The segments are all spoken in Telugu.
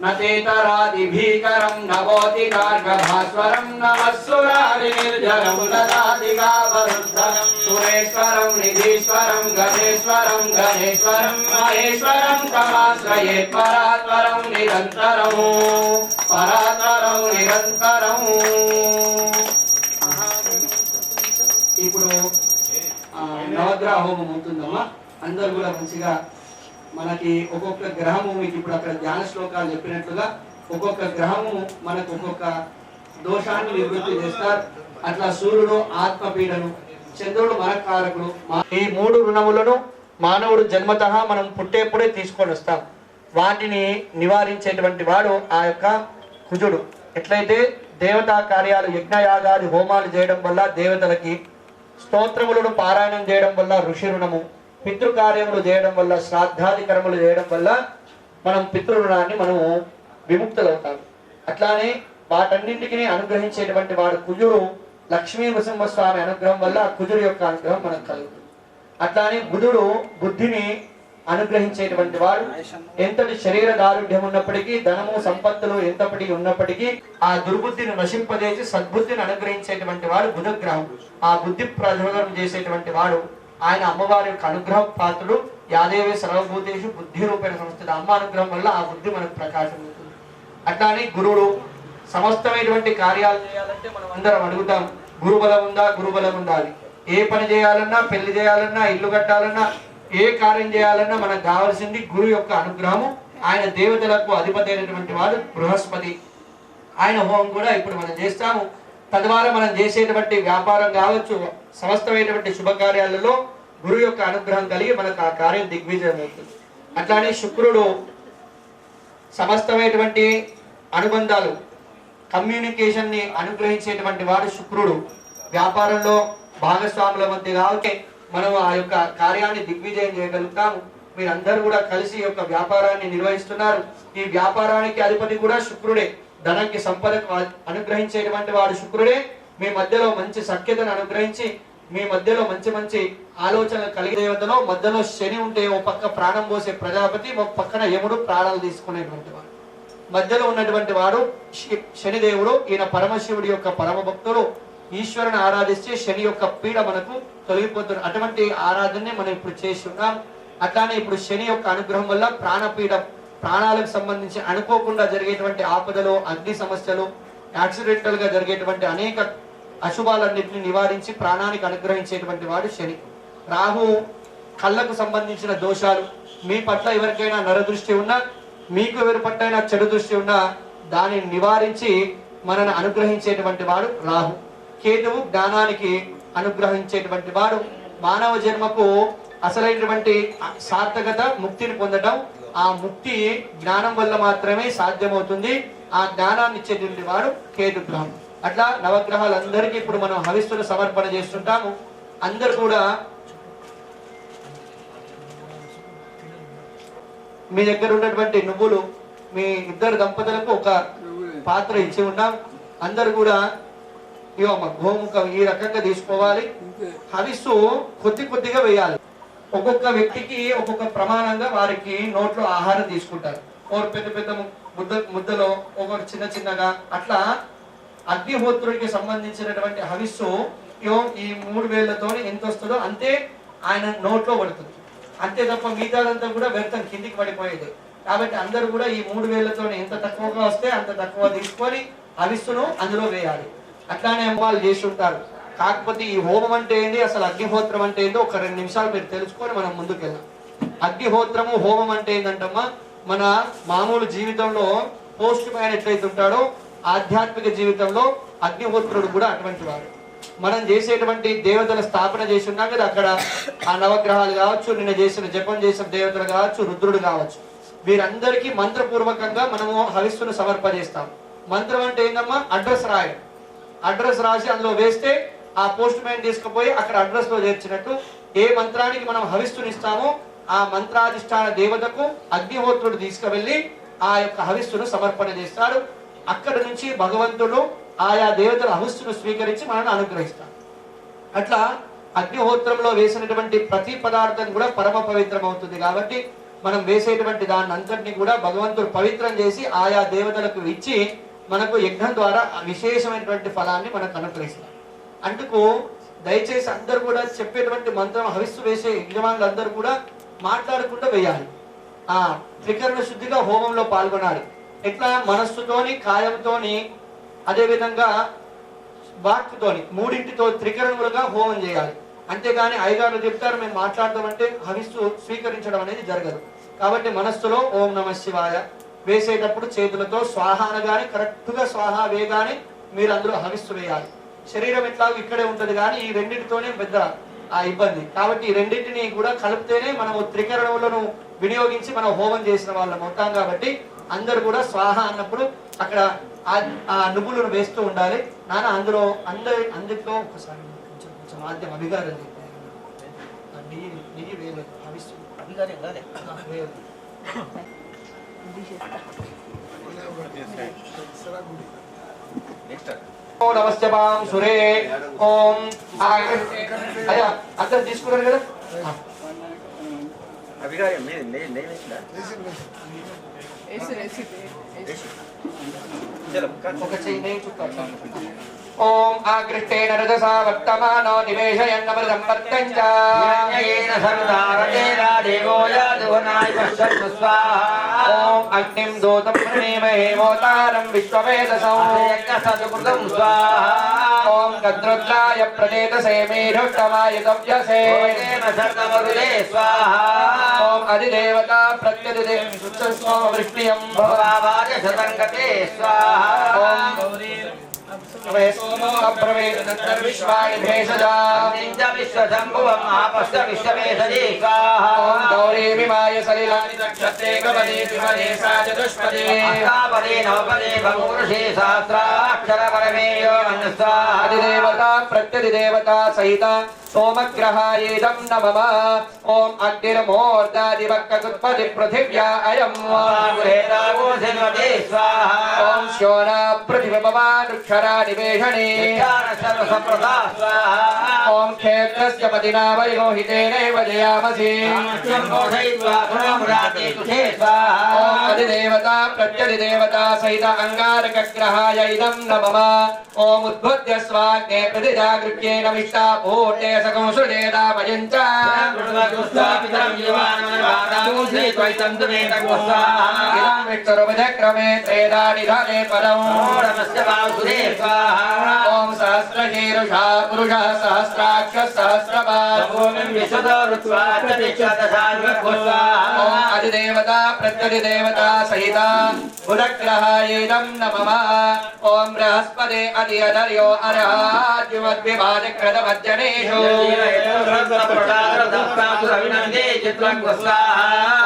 नतेतरादिभीकरं नवोति गार्गभास्वरं नमस्सुरारिनिर्जरं ददादिगावरुद्धरं सुरेश्वरं निधीश्वरं गणेश्वरं गणेश्वरं महेश्वरं तमाश्रयेत् परात्परं निरन्तरं ఇప్పుడు నవగ్రహ హోమం అవుతుందమ్మా. అందరూ కూడా మంచిగా మనకి ఒక్కొక్క గ్రహము మీకు ఇప్పుడు అక్కడ ధ్యాన శ్లోకాలు చెప్పినట్లుగా ఒక్కొక్క గ్రహము మనకు ఒక్కొక్క దోషాన్ని నివృత్తి చేస్తారు. అట్లా సూర్యుడు ఆత్మపీడను, చంద్రుడు మనకారకుడు. ఈ 3 రుణములను మానవుడు జన్మతః మనం పుట్టేప్పుడే తీసుకొని వస్తాం. వాటిని నివారించేటువంటి వాడు ఆ యొక్క కుజుడు. ఎట్లయితే దేవతా కార్యాలు యజ్ఞయాగాది హోమాలు చేయడం వల్ల దేవతలకి, స్తోత్రములను పారాయణం చేయడం వల్ల ఋషి రుణము, పితృకార్యములు చేయడం వల్ల శ్రాద్ధాది కర్మలు చేయడం వల్ల మనం పితృరుణాన్ని మనము విముక్తులవుతాం. అట్లానే వాటన్నింటికి అనుగ్రహించేటువంటి వాడు కుజుడు. లక్ష్మీ నృసింహస్వామి అనుగ్రహం వల్ల కుజుడు యొక్క అనుగ్రహం మనకు కలుగుతుంది. అట్లానే బుధుడు బుద్ధిని అనుగ్రహించేటువంటి వాడు. ఎంతటి శరీర దారుఢ్యం ఉన్నప్పటికీ, ధనము సంపత్తులు ఎంతటి ఉన్నప్పటికీ ఆ దుర్బుద్ధిని నశింపజేసి సద్బుద్ధిని అనుగ్రహించేటువంటి వాడు బుధగ్రహం. ఆ బుద్ధి ప్రచోదనం చేసేటువంటి వాడు ఆయన అమ్మవారి యొక్క అనుగ్రహం పాత్రుడు. యాదేవి సర్వభూతేషు బుద్ధి రూపేణ సంస్థిత. అమ్మ అనుగ్రహం వల్ల ఆ బుద్ధి మనకు ప్రకాశం అవుతుంది. అట్లానే గురువుడు. సమస్తమైనటువంటి కార్యాలు చేయాలంటే మనం అందరం అడుగుతాం, గురుబలం ఉందా, గురుబలం ఉందా అని. ఏ పని చేయాలన్నా, పెళ్లి చేయాలన్నా, ఇల్లు కట్టాలన్నా, ఏ కార్యం చేయాలన్నా మనకు కావాల్సింది గురు యొక్క అనుగ్రహము. ఆయన దేవతలకు అధిపతి అయినటువంటి వాడు బృహస్పతి. ఆయన హోమం కూడా ఇప్పుడు మనం చేస్తాము. తద్వారా మనం చేసేటువంటి వ్యాపారం కావచ్చు, సమస్తమైనటువంటి శుభకార్యాలలో గురు యొక్క అనుగ్రహం కలిగి మనకు ఆ కార్యం దిగ్విజయం అవుతుంది. అట్లానే శుక్రుడు సమస్తమైనటువంటి అనుబంధాలు, కమ్యూనికేషన్ ని అనుగ్రహించేటువంటి వాడు శుక్రుడు. వ్యాపారంలో భాగస్వాముల మధ్య కాబట్టి మనం ఆ యొక్క కార్యాన్ని దిగ్విజయం చేయగలుగుతాము. మీరందరూ కూడా కలిసి ఈ యొక్క వ్యాపారాన్ని నిర్వహిస్తున్నారు. ఈ వ్యాపారానికి అధిపతి కూడా శుక్రుడే. ధనానికి సంపదకు అనుగ్రహించేటువంటి వాడు శుక్రుడే. మీ మధ్యలో మంచి సఖ్యతను అనుగ్రహించి మీ మధ్యలో మంచి మంచి ఆలోచనలు కలిగే దేవతలో మధ్యలో శని ఉంటే ఓ పక్క ప్రాణం పోసే ప్రజాపతి, ఒక పక్కన యముడు ప్రాణాలు తీసుకునేటువంటి వాడు. మధ్యలో ఉన్నటువంటి వాడు శనిదేవుడు. ఈయన పరమశివుడి యొక్క పరమ భక్తుడు. ఈశ్వరుని ఆరాధిస్తే శని యొక్క పీడ మనకు తొలగిపోతుంది. అటువంటి ఆరాధనని మనం ఇప్పుడు చేస్తున్నాం. అట్లానే ఇప్పుడు శని యొక్క అనుగ్రహం వల్ల ప్రాణపీడ, ప్రాణాలకు సంబంధించి అనుకోకుండా జరిగేటువంటి ఆపదలు, అగ్ని సమస్యలు, యాక్సిడెంటల్ గా జరిగేటువంటి అనేక అశుభాలన్నింటినీ నివారించి ప్రాణానికి అనుగ్రహించేటువంటి వాడు శని. రాహు కళ్ళకు సంబంధించిన దోషాలు, మీ పట్ల ఎవరికైనా నరదృష్టి ఉన్నా, మీకు ఎవరి పట్లైనా చెడు దృష్టి ఉన్నా దానిని నివారించి మనను అనుగ్రహించేటువంటి వాడు రాహు. కేతువు జ్ఞానానికి అనుగ్రహించేటువంటి వాడు. మానవ జన్మకు అసలైనటువంటి సార్థకత ముక్తిని పొందడం. ఆ ముక్తి జ్ఞానం వల్ల మాత్రమే సాధ్యమవుతుంది. ఆ జ్ఞానాన్ని ఇచ్చేటువంటి వాడు కేతు గ్రహం. అట్లా నవగ్రహాలందరికీ ఇప్పుడు మనం హవిస్సును సమర్పణ చేస్తుంటాము. అందరు కూడా మీ దగ్గర ఉన్నటువంటి నువ్వులు మీ ఇద్దరు దంపతులకు ఒక పాత్ర ఇచ్చి ఉన్నాం. అందరు కూడా గోముఖం ఈ రకంగా తీసుకోవాలి. హవిస్సు కొద్ది కొద్దిగా వేయాలి. ఒక్కొక్క వ్యక్తికి ఒక్కొక్క ప్రమాణంగా వారికి నోట్లో ఆహారం తీసుకుంటారు. ఒకరు పెద్ద పెద్ద ముద్దలో, ఒకరు చిన్న చిన్నగా. అట్లా అగ్నిహోత్రుడికి సంబంధించినటువంటి హవిస్సు ఈ 3 వేళ్లతో ఎంత వస్తుందో అంతే ఆయన నోట్లో పడుతుంది. అంతే తప్ప మిగతాదంతా కూడా వ్యర్థం, కిందికి పడిపోయేది. కాబట్టి అందరూ కూడా ఈ 3 వేళ్లతో ఎంత తక్కువగా వస్తే అంత తక్కువ తీసుకొని హవిస్సును అందులో వేయాలి. అట్లానే వాళ్ళు చేసి ఉంటారు. కాకపోతే ఈ హోమం అంటే ఏంటి, అసలు అగ్నిహోత్రం అంటే ఏంటో ఒక 2 నిమిషాలు మీరు తెలుసుకొని మనం ముందుకు వెళ్దాం. అగ్నిహోత్రము హోమం అంటే ఏంటంటమ్మా, మన మామూలు జీవితంలో పోస్ట్ మ్యాన్ ఎట్లయితే ఉంటాడో ఆధ్యాత్మిక జీవితంలో అగ్నిహోత్రుడు కూడా అటువంటి వాడు. మనం చేసేటువంటి దేవతల స్థాపన చేసి ఉన్నాం కదా, అక్కడ ఆ నవగ్రహాలు కావచ్చు, నిన్న చేసిన జపం చేసిన దేవతలు కావచ్చు, రుద్రుడు కావచ్చు, వీరందరికీ మంత్రపూర్వకంగా మనము హవిస్సును సమర్పజేస్తాం. మంత్రం అంటే ఏందమ్మా, అడ్రస్ రాయడం. అడ్రస్ రాసి అందులో వేస్తే ఆ పోస్ట్ మ్యాన్ తీసుకుపోయి అక్కడ అడ్రస్ లో చేర్చినట్టు ఏ మంత్రానికి మనం హవిస్సునిస్తామో ఆ మంత్రాధిష్టాన దేవతకు అగ్నిహోత్రుడు తీసుకువెళ్ళి ఆ యొక్క హవిస్సును సమర్పణ చేస్తాడు. అక్కడి నుంచి భగవంతుడు ఆయా దేవతల హవిస్సును స్వీకరించి మనల్ని అనుగ్రహిస్తాడు. అట్లా అగ్నిహోత్రంలో వేసినటువంటి ప్రతి పదార్థం కూడా పరమ పవిత్రం అవుతుంది. కాబట్టి మనం వేసేటువంటి దాన్ని అంతటిని కూడా భగవంతుడు పవిత్రం చేసి ఆయా దేవతలకు ఇచ్చి మనకు యజ్ఞం ద్వారా విశేషమైనటువంటి ఫలాన్ని మనకు అనుగ్రహిస్తారు. అందుకు దయచేసి అందరూ కూడా చెప్పేటువంటి మంత్రం హవిస్సు వేసే యజమానులు అందరూ కూడా మాట్లాడకుండా వేయాలి. త్రికరణ శుద్ధిగా హోమంలో పాల్గొనాలి. ఎట్లా? మనస్సుతోని, కాయంతోని, అదే విధంగా వాక్కుతోని, మూడింటితో త్రికరణములుగా హోమం చేయాలి. అంతేగాని అయ్యగారు చెప్తారు మేము మాట్లాడతామంటే హవిస్సు స్వీకరించడం అనేది జరగదు. కాబట్టి మనస్సులో ఓం నమ శివాయ వేసేటప్పుడు చేతులతో స్వాహ అనగానే కరెక్ట్ గా స్వాహ వేగానే మీరు అందులో హవిస్సు వేయాలి. శరీరం ఎట్లాగో ఇక్కడే ఉంటది కానీ ఈ రెండింటితోనే పెద్ద ఇబ్బంది. కాబట్టి ఈ రెండింటిని కూడా కలిపితేనే మనము త్రికరణములను వినియోగించి మనం హోమం చేసిన వాళ్ళం అవుతాం. కాబట్టి అందరు కూడా స్వాహ అన్నప్పుడు అక్కడ ఆ నువ్వులను వేస్తూ ఉండాలి. నాన్న అందులో అందరితో ఒకసారి కొంచెం మాధ్యం అభిగారం నెయ్యి వేయలేదు హవిస్సు అభిగారం కాదే నమస్యపాం సురే ఓం అయ్యా అందరు తీసుకున్నారు కదా ఒక చెయ్యి నెయ్యి చుక్క ఓం ఆకృష్టేన రజసా వర్తమానో నివేశయన్నమృతం పత్తంచ యేన సర్వదారతేన దేవో యాదునాయ పశ్యతు స్వాహా ఓం అగ్నిం దూతం ప్రణేమహే మోతారం విశ్వవేదసం యజ్ఞసదుకృతం స్వాహా ఓం గద్రుద్రాయ ప్రచేతసే మేరుష్టమాయ తవ్యసే తేన సర్వమరుదే స్వాహా ఓం అధిదేవతా ప్రత్యధిదేవ స్వామ వృష్ణియం భవావాయ శతంగతే స్వాహా ఓం విశ్వాయ భేషజా విశ్వశంభువం ఆపశ్చ విశ్వవేషజే స్వాహా ఓం గౌరీ విమాయ సలిలాని నక్షత్రే గవనే విమనే సా చతుష్పదే అష్టాపదే నవపదే బహుపురుషే సహస్రాక్షర పరమేయో మన్యస్వాహా అధిదేవతా ప్రత్యధిదేవతా సహిత सोमग्रहायेदं नमः ओम अग्निर्मोर्दादिवक्ककुत्पति पृथिव्या अयं वागुहेरागो सिन्वते स्वाहा ओम श्योना पृथिवीभवानुक्षरा निवेशने सर्वसम्प्रदा स्वाहा ओम क्षेत्रस्य पतिना वैरोहितेनैव जयामसि बोधयित्वा पुनमुराते तुषे स्वाहा ओम अधिदेवता प्रत्यधिदेवता सहित अंगारकग्रहाय इदं नमः ओम उद्भुत्य स्वाग्ने प्रतिजागृह्येन विष्टा पूर्णे सकंसुदेदा भजन्त गुरुवगुस्तापितं युवानवनवादामो श्री त्वैतं तुमेतगुस्वा इदं विष्णुरुपचक्रमे त्रेदानि धने पदं नमस्य वासुदे स्वाहा ओम सहस्रशीर्षा पुरुषः सहस्राक्ष सहस्रपाद ओम विशदो ऋत्वा चतिक्षदशान्वस्वा ओम अधिदेवता प्रत्यधिदेवता सहिता बुधग्रहायेदं नमः ओम बृहस्पते अधिअधर्यो अर्हाद्युमद्विभाजकृतमज्जनेषु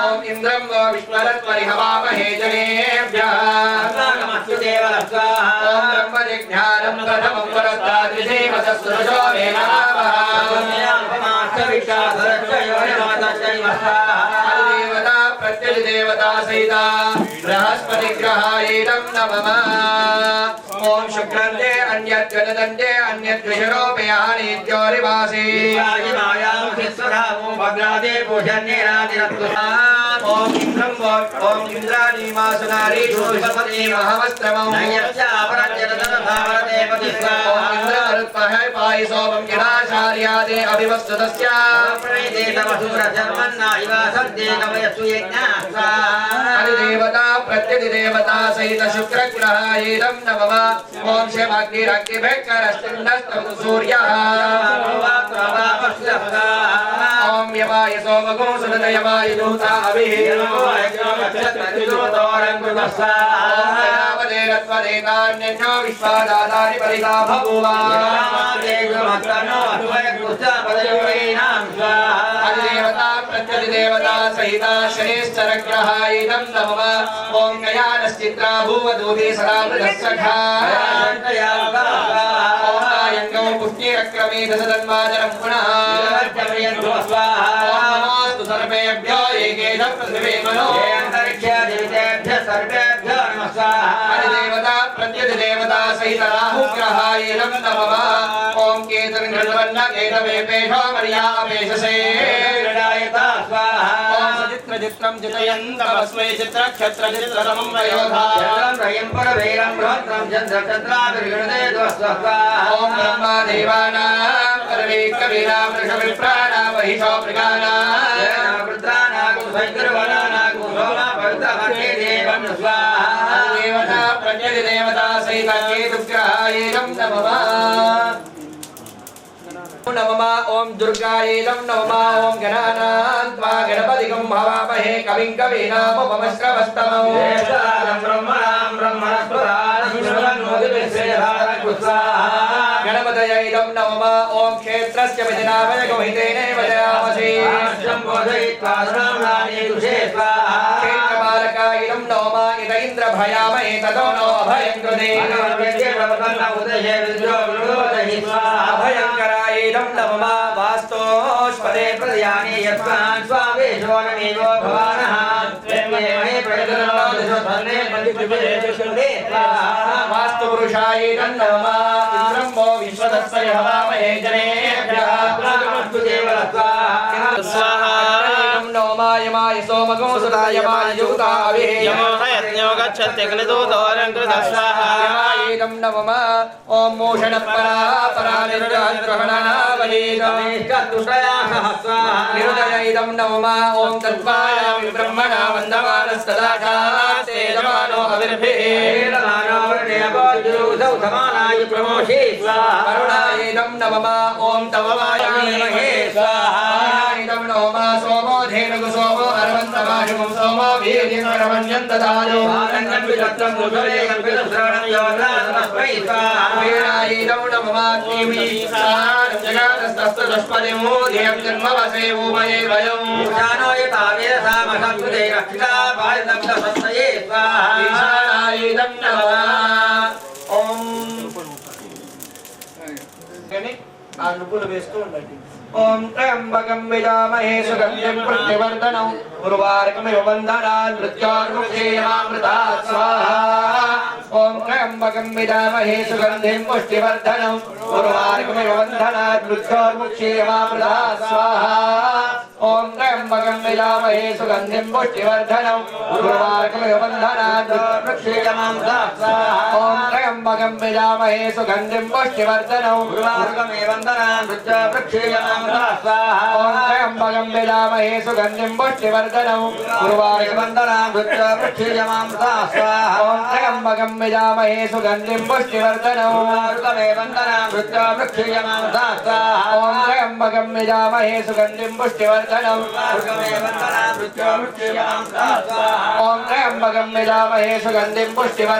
ओम इंद्रं वो विश्वरत्वरिहवामहे जनेभ्यः ओम ब्रह्मजिज्ञानं प्रथमं वरदाद्विषेमसुरजो मे नमः देवता प्रत्यधिदेवता सहिता बृहस्पति ग्रहायेदं नमः ओम शुक्रन्ते अन्यद्गणदन्ते अन्यद्विषरोपयानीत्योरिवासी मायां विश्वधामो भद्रादे पूजन्येनादिरत्तुसा ओम इंद्रं ओम इंद्राणीमासुनारीषु विश्वपति महवस्त्रमं नयस्यापरञ्जनतनभावरते पतिस्वा ओम इंद्रमरुत्पहे पायिसोमं गिराचार्यादे अभिवस्तुतस्य प्रणेदेतमसुरजन्मन्ना इवासन्ते कवयसु यज्ञास्वा अधिदेवता प्रत्यधिदेवता सहित शुक्रग्रहायेदं नमः ओम शिवाग्निरग्निभेकरश्चिन्नस्तं सूर्यः ओम यमाय सोमगो सुदयमाय दूता अभिः ओम विश्वादादानि परिता भगुवा अधिदेवता प्रत्यधिदेवता सहिता शनेश्चरग्रहायेदं नमः ओम गयानश्चित्रा भूवदूते सदामृतस्सखा ओम आयङ्गौ पुष्टिरक्रमे दशतन्मादरं पुनः नमोऽस्तु सर्वेभ्यो एकेन पृथिवी मनो अन्तरिक्षादिवितेभ्यः सर्वेभ्यो नमः स्वाहा अधिदेवता प्रत्यधिदेवता सहित राहुग्रहायेदं नमः ओम केतन केतवेपेशो मर्यापेशसे स्वाहा ओम सचित्र चित्रं चितयन्तमस्मै चित्रक्षत्रचित्रतमं वयोधा रयं परवीरं बृहत्रं चन्द्रचन्द्राभिर्गणते स्वस्वा ॐ ब्रह्मदेवानां परमे कवीनां ऋषभिप्राणां महिषो मृगाणां रुद्रानागुसैकर्वणानागु सोमा पवित्रभक्ते देवं स्वाहा देवता प्रत्यधिदेवता सहितकेतुग्रहायेदं नमः नमः ॐ दुर्गायेदं नमः ॐ गणानां त्वा गणपतिगं हवामहे कविं कवीनामुपमश्रवस्तमम् गणपतयैदं नमः ॐ क्षेत्रस्य विधिनामयगोहितेनैव जयामसि क्षेत्रपालकायैदं नमः इत इन्द्रभयामहे ततो नो अभयं कृते अभयङ्करायैदं नमः वास्तोष्पदे प्रदयानि यत्त्वान् स्वावेशो नमेवो भवानः वास्तुपुरुषायैदं नमः इन्द्रं वो विश्वदत्सय हवामहे जनेभ्यः स्वाहा नोमायमाय सोमगो सुतायमाय युताभिः यमो हयज्ञो गच्छत्य क्लिदूतोऽलङ्कृतः स्वाहा यमायेदं नमः ॐ मोषणपरा निरुदयैदं नमः ॐ तत्त्वायामि ब्रह्मणा वन्दमानस्तदाकास्ते जमानो अविर्भिः करुणायेदं नमः ॐ तव वायामहे स्वाहायेदं नमः सोमो धेनुः सोमो अर्वन्तमाशुकं सोमो वीर्यं करवण्यं ददायो वीणायेदं नमः देवी जगतस्तस्तदस्पतिमो धियं जन्मवसे भूमये वयं ईशानायेदं नमः ॐ ఆ నువ్వులు వేస్తూ ఉండండి ఓం త్రయంబకం విజామహే సుగంధిం ప్రతివర్ధనం ఉర్వారుకమివ బంధనాన్ మృత్యోర్ముక్షేయమామృతాత్ స్వాహా ఓం త్రయంబకం విజామహే సుగంధిం పుష్టివర్ధనం ఉర్వారుకమివ బంధనాన్ మృత్యోర్ముక్షేయమామృతాత్ స్వాహా ఓం త్రయంబకం విజామహే సుగంధిం పుష్టివర్ధనం ఉర్వారుకమివ బంధనాన్ మృత్యోర్ముక్షేయమామృతాత్ స్వాహా ఓం త్రయంబకం విజామహే సుగంధిం పుష్టివర్ధనం ఉర్వారుకమివ బంధనాన్ మృత్యోర్ముక్షేయమామృతాత్ ఓం త్రయంబకం విజామహే సుగంధిం పుష్టివర్ధనం ఉర్వారుకమివ బంధనాన్ మృత్యోర్ముక్షేయమామృతాత్ స్వాహా ఓం త్రయంబకం విజామహే సుగంధిం పుష్టివర్ధనం ఉర్వారుకమివ బంధనాన్ మృత్యోర్ముక్షేయమామృతాత్ స్వాహా ఓం త్రయంబకం విజామహే సుగంధిం పుష్టివర్ధనం ఓం త్రయంబకం విజామహే సుగంధిం పుష్టివర్ధనం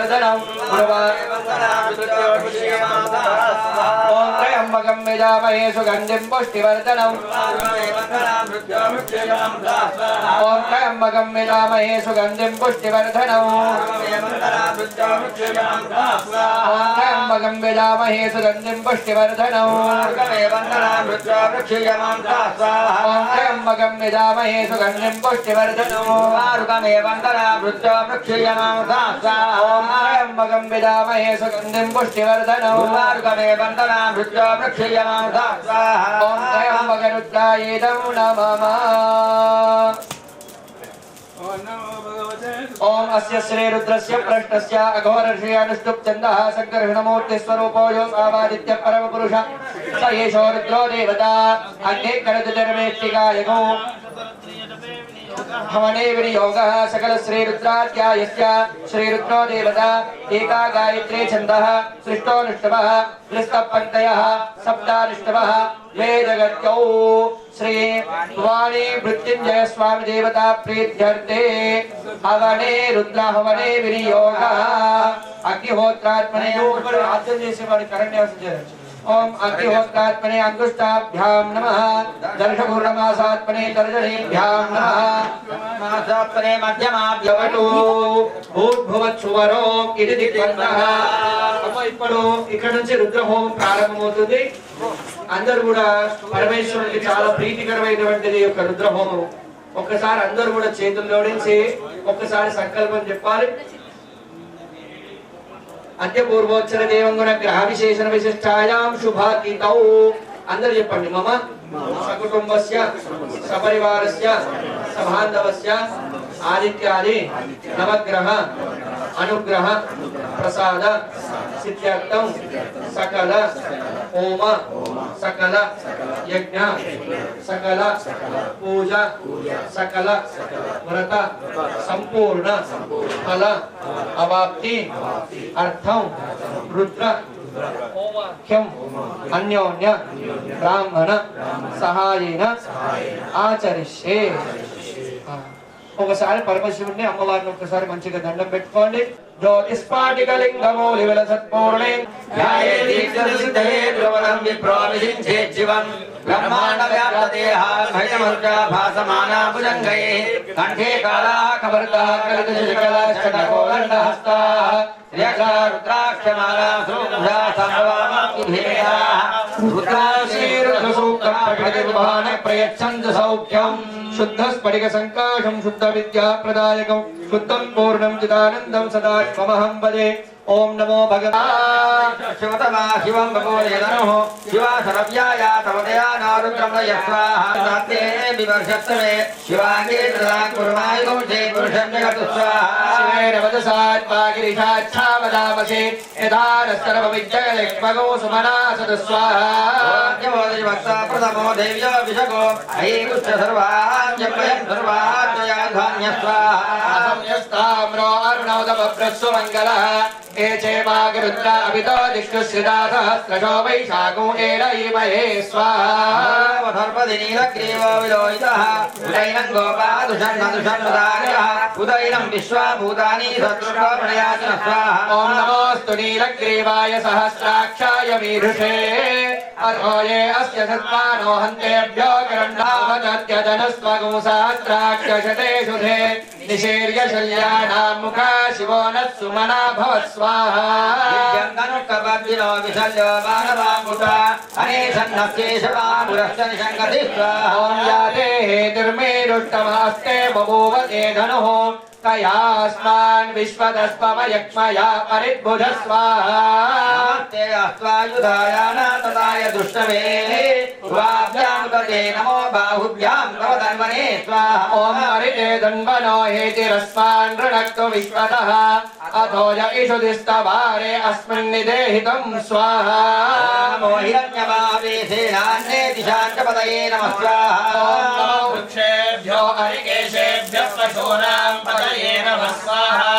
ఓం త్రయంబకం విజామహే సుగంధిం పుష్టివర్ధనం ఓం త్రయంబకం విజామహే సుగంధిం పుష్టివర్ధనం ఓం త్రయంబకం విజామహే సుగంధిం పుష్టివర్ధనం ఓం త్రయంబకం విజామహే సుగంధిం పుష్టివర్ధనం ఓం త్రయంబకం విజామహే సుగంధిం పుష్టివర్ధనం ఓం త్రయంబకరుద్రాయేదం నమః ओम अस्य श्री रुद्रस्य प्रश्नस्य अघोरर्षियानुष्टुप् छन्दः संकर्षणमूर्तिस्वरूपो यो सावादित्य परमपुरुष स एषो रुद्रो देवता अग्ने करदुर्मेष्टिकायगो हवने विनियोगः सकल श्री रुद्राध्यायस्य श्री रुद्रो देवता एका गायत्री छन्दः सृष्टोऽनुष्टवः क्लिष्टपङ्क्तयः सप्तानुष्टवः वेदगत्यौ श्री वाणी मृत्युंजय स्वामी देवता प्रीत्यर्थे हवने रुद्र हवने विनियोगः अग्निहोत्रात्मने आद्యం చేసేవాడి కరణ్యాసం చేయొచ్చు ओम अग्निहोत्रात्मने अंगुष्ठाभ्यां नमः दर्शपूर्णमासात्मने तर्जनीभ्यां नमः मासात्मने मध्यमाभ्यवटो भूद्भुवत्सुवरो इति దిక్కంతః ఇప్పుడు ఇక్కడ నుంచి రుద్ర హోమం ప్రారంభమవుతుంది అందరూ కూడా పరమేశ్వరునికి చాలా ప్రీతికరమైనటువంటిది యొక్క రుద్ర హోమం ఒక్కసారి అందరూ కూడా చేతులు జోడించి ఒక్కసారి సంకల్పం చెప్పాలి అద్య పూర్వోచ్చర దేవంగుణ గ్రహ విశేషణ విశిష్టాయాం శుభాకితౌ అందరూ చెప్పండి మమ సకుటుంబస్య సపరివారస్య सभान्दवस्य आदित्यादि नवग्रह अनुग्रह प्रसाद सिद्ध्यर्थं सकल होम सकल यज्ञ सकल पूजा सकल व्रत संपूर्ण फल अवाप्ति अर्थं रुद्र ह्यम अन्योन्य ब्राह्मण सहायेन ఆచరిష్యే. ఒకసారి పరమశివుణ్ణి అమ్మవారిని ఒకసారి మంచిగా దండం పెట్టుకోండి. జ్యోతిస్పాటికలింగమూలి విలసత్పూర్ణే ధ్యాయే దీక్షసిద్ధయే ద్రవణం విప్రోవిషించే జీవం బ్రహ్మాండ వ్యాప్త దేహాభయమర్జ భాసమానా భుజంగయే కంఠే కాళా కబర్తా కలిత శశికళ చండకోదండహస్తా శ్రీయక్షా రుద్రాక్షమాలా సూభ్యా సర్వామాకిభేదా రుద్రాశ్రీరుద్రసూక్తం ప్రకటిర్వాణ ప్రయచ్చంద సౌఖ్యం శుద్ధ స్ఫటిక సంకాశం శుద్ధ విద్యా ప్రదాయకం శుద్ధం పూర్ణం చిదానందం సదా త్వమహం వదే. ఓం నమో భగవాన్ శివతమా శివం భగోదేదనుః శివా శరవ్యాయా తవదయా నారుద్రం యస్వాహే వివర్షత్వే శివాంగే ప్రదా కుర్మాయుగం చే పురుషం జగతు స్వాహా. శివేన వదసాత్మాగిరిషాచ్ఛావదామసే యథారస్తరవవిజ్జగలక్ష్మగో సుమనా సదు స్వాహా. ప్రథమో దేవ్యో విషగో ఐగుష్ట సర్వాజ్ఞయం సర్వాజ్ఞయాధాన్య స్వాహా. సంయస్తామ్రో అరుణోదమ ప్రస్సు మంగళః ఏచేమాగరుద్ర అభితో దిష్టుశ్రితా సహస్రశో వైశాఖో ఏడైమహే స్వాహా. సర్పది నీలగ్రీవో విలోహితః ఉదైనం గోపాదుషన్నదుషన్నుదార్యః ఉదైనం విశ్వాభూతాని సత్ప్రణయాచన స్వాహా. ఓం నమోస్తు నీలగ్రీవాయ సహస్రాక్షాయ మీరుషే అర్హోయే అస్య సత్మానో హంతేభ్యో కరండావదత్యదనస్వగో సహస్రాక్షశతేషు ధే నిశేర్య శల్యానాం ముఖా శివో నత్సుమనా భవత్ స్వాహా. ధనుకబద్ధినో విశల్యో బాణవాముట అనేషన్నస్యేషవామురశ్చ నిషంగతి స్వాహా. ఓం యాతే హేతుర్మేరుష్టమాస్తే బభూవ తే ధనుః కయాస్మాన్ విశ్వదస్పమయక్ష్మయా పరిద్భుజ స్వాహా. నమస్తే అస్త్వాయుధాయాన తదాయ దుష్టమే వాభ్యాం తదే నమో బాహుభ్యాం తవ ధన్వనే స్వాహా. ఓం హరితే ధన్వనో హేతిరస్మాన్ ऋणक्तु విశ్వదః అథోజ ఇషుదిస్తవారే అస్మిన్ నిదేహితం స్వాహా. నమో హిరణ్యమావేశేనాన్నే దిశాంచపదయే నమః స్వాహా. ఓం నమో వృక్షేభ్యో హరికేశేభ్యః పశూనాం పతయే నమః స్వాహా.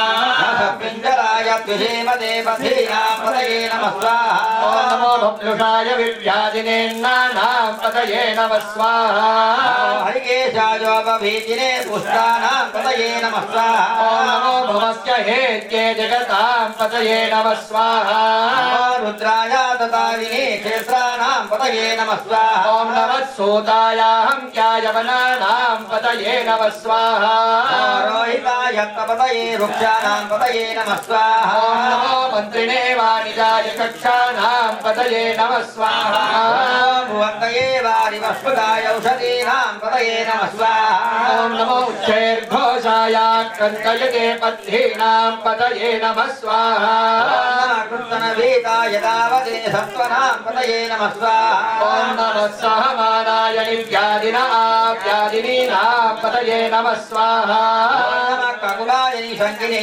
పింజరాయ త్విషేమదే పథీనాం పతయే నమః స్వాహా. ఓం నమో బభ్లుషాయ వివ్యాధినేన్నానాం పతయే నమః స్వాహా. హరికేశాయోపభీతినే పుష్టానాం పతయే నమః స్వాహా. ఓం నమో భవస్య హేత్యే జగతాం పతయే నమః స్వాహా. రుద్రాయ తదావినే క్షేత్రానాం పతయే నమః స్వాహా. ఓం నమః సూతాయాహంక్యాయ వనానాం పతయే నమః స్వాహా. రోహితాయ పతయే వృక్షానాం పతయే నమః స్వాహా. ఓం నమో మంత్రిణే వాణిజాయ కక్షానాం పతయే నమః స్వాహా. భువంతయే వారివస్పదాయ ఔషధీనాం పతయే నమః స్వాహా. ఓం నమో ఉచ్చైర్ఘోషాయ కంతయతే పద్ధీనాం పతయే నమః స్వాహా. కృతనభీతాయ దావదే సత్వనాం పతయే నమః స్వాహా. ఓం నమః సహమానాయ నివ్యాధిన ఆవ్యాధినీనాం పతయే నమః స్వాహా. కకులాయ నిషంగినే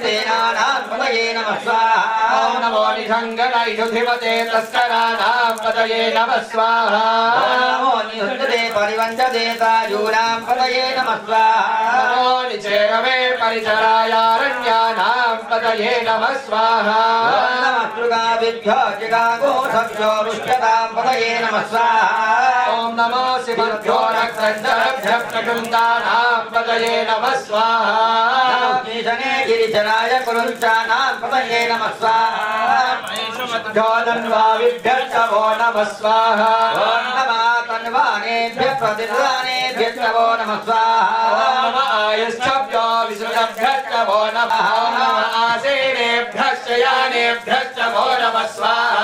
తేనానాం పతయే నమః స్వాహా. ఓం నమో నిషంగనైషుధిమతే తస్కరానాం పతయే నమః స్వాహా. నమో నిహృతే పరివంచతే తాయూనాం పతయే నమః స్వాహా. నమో నిచేరవే పరిచరాయారణ్యానాం పతయే నమః స్వాహా. నమః జగాగోషభ్యో రుష్యతాం పతయే నమః స్వాహా. ఓం నమో శివభ్యో రక్తంజరభ్య ప్రకుందానాం పతయే నమః స్వాహా. ఈశనే గిరిజనాయ కురుంచానాం పతయే నమః స్వాహా. జ్యోదన్వావిభ్యర్చవో నమః స్వాహా. ఓం నమః తన్వానేభ్య ప్రతిదానేభ్యో నమః స్వాహా. ఓం నమ ఆయుష్భ్యో విసృజభ్యర్చవో నమః. ఓం నమ ఆసేనేభ్యశ్చయానేభ్యశ్చవో నమః స్వాహా.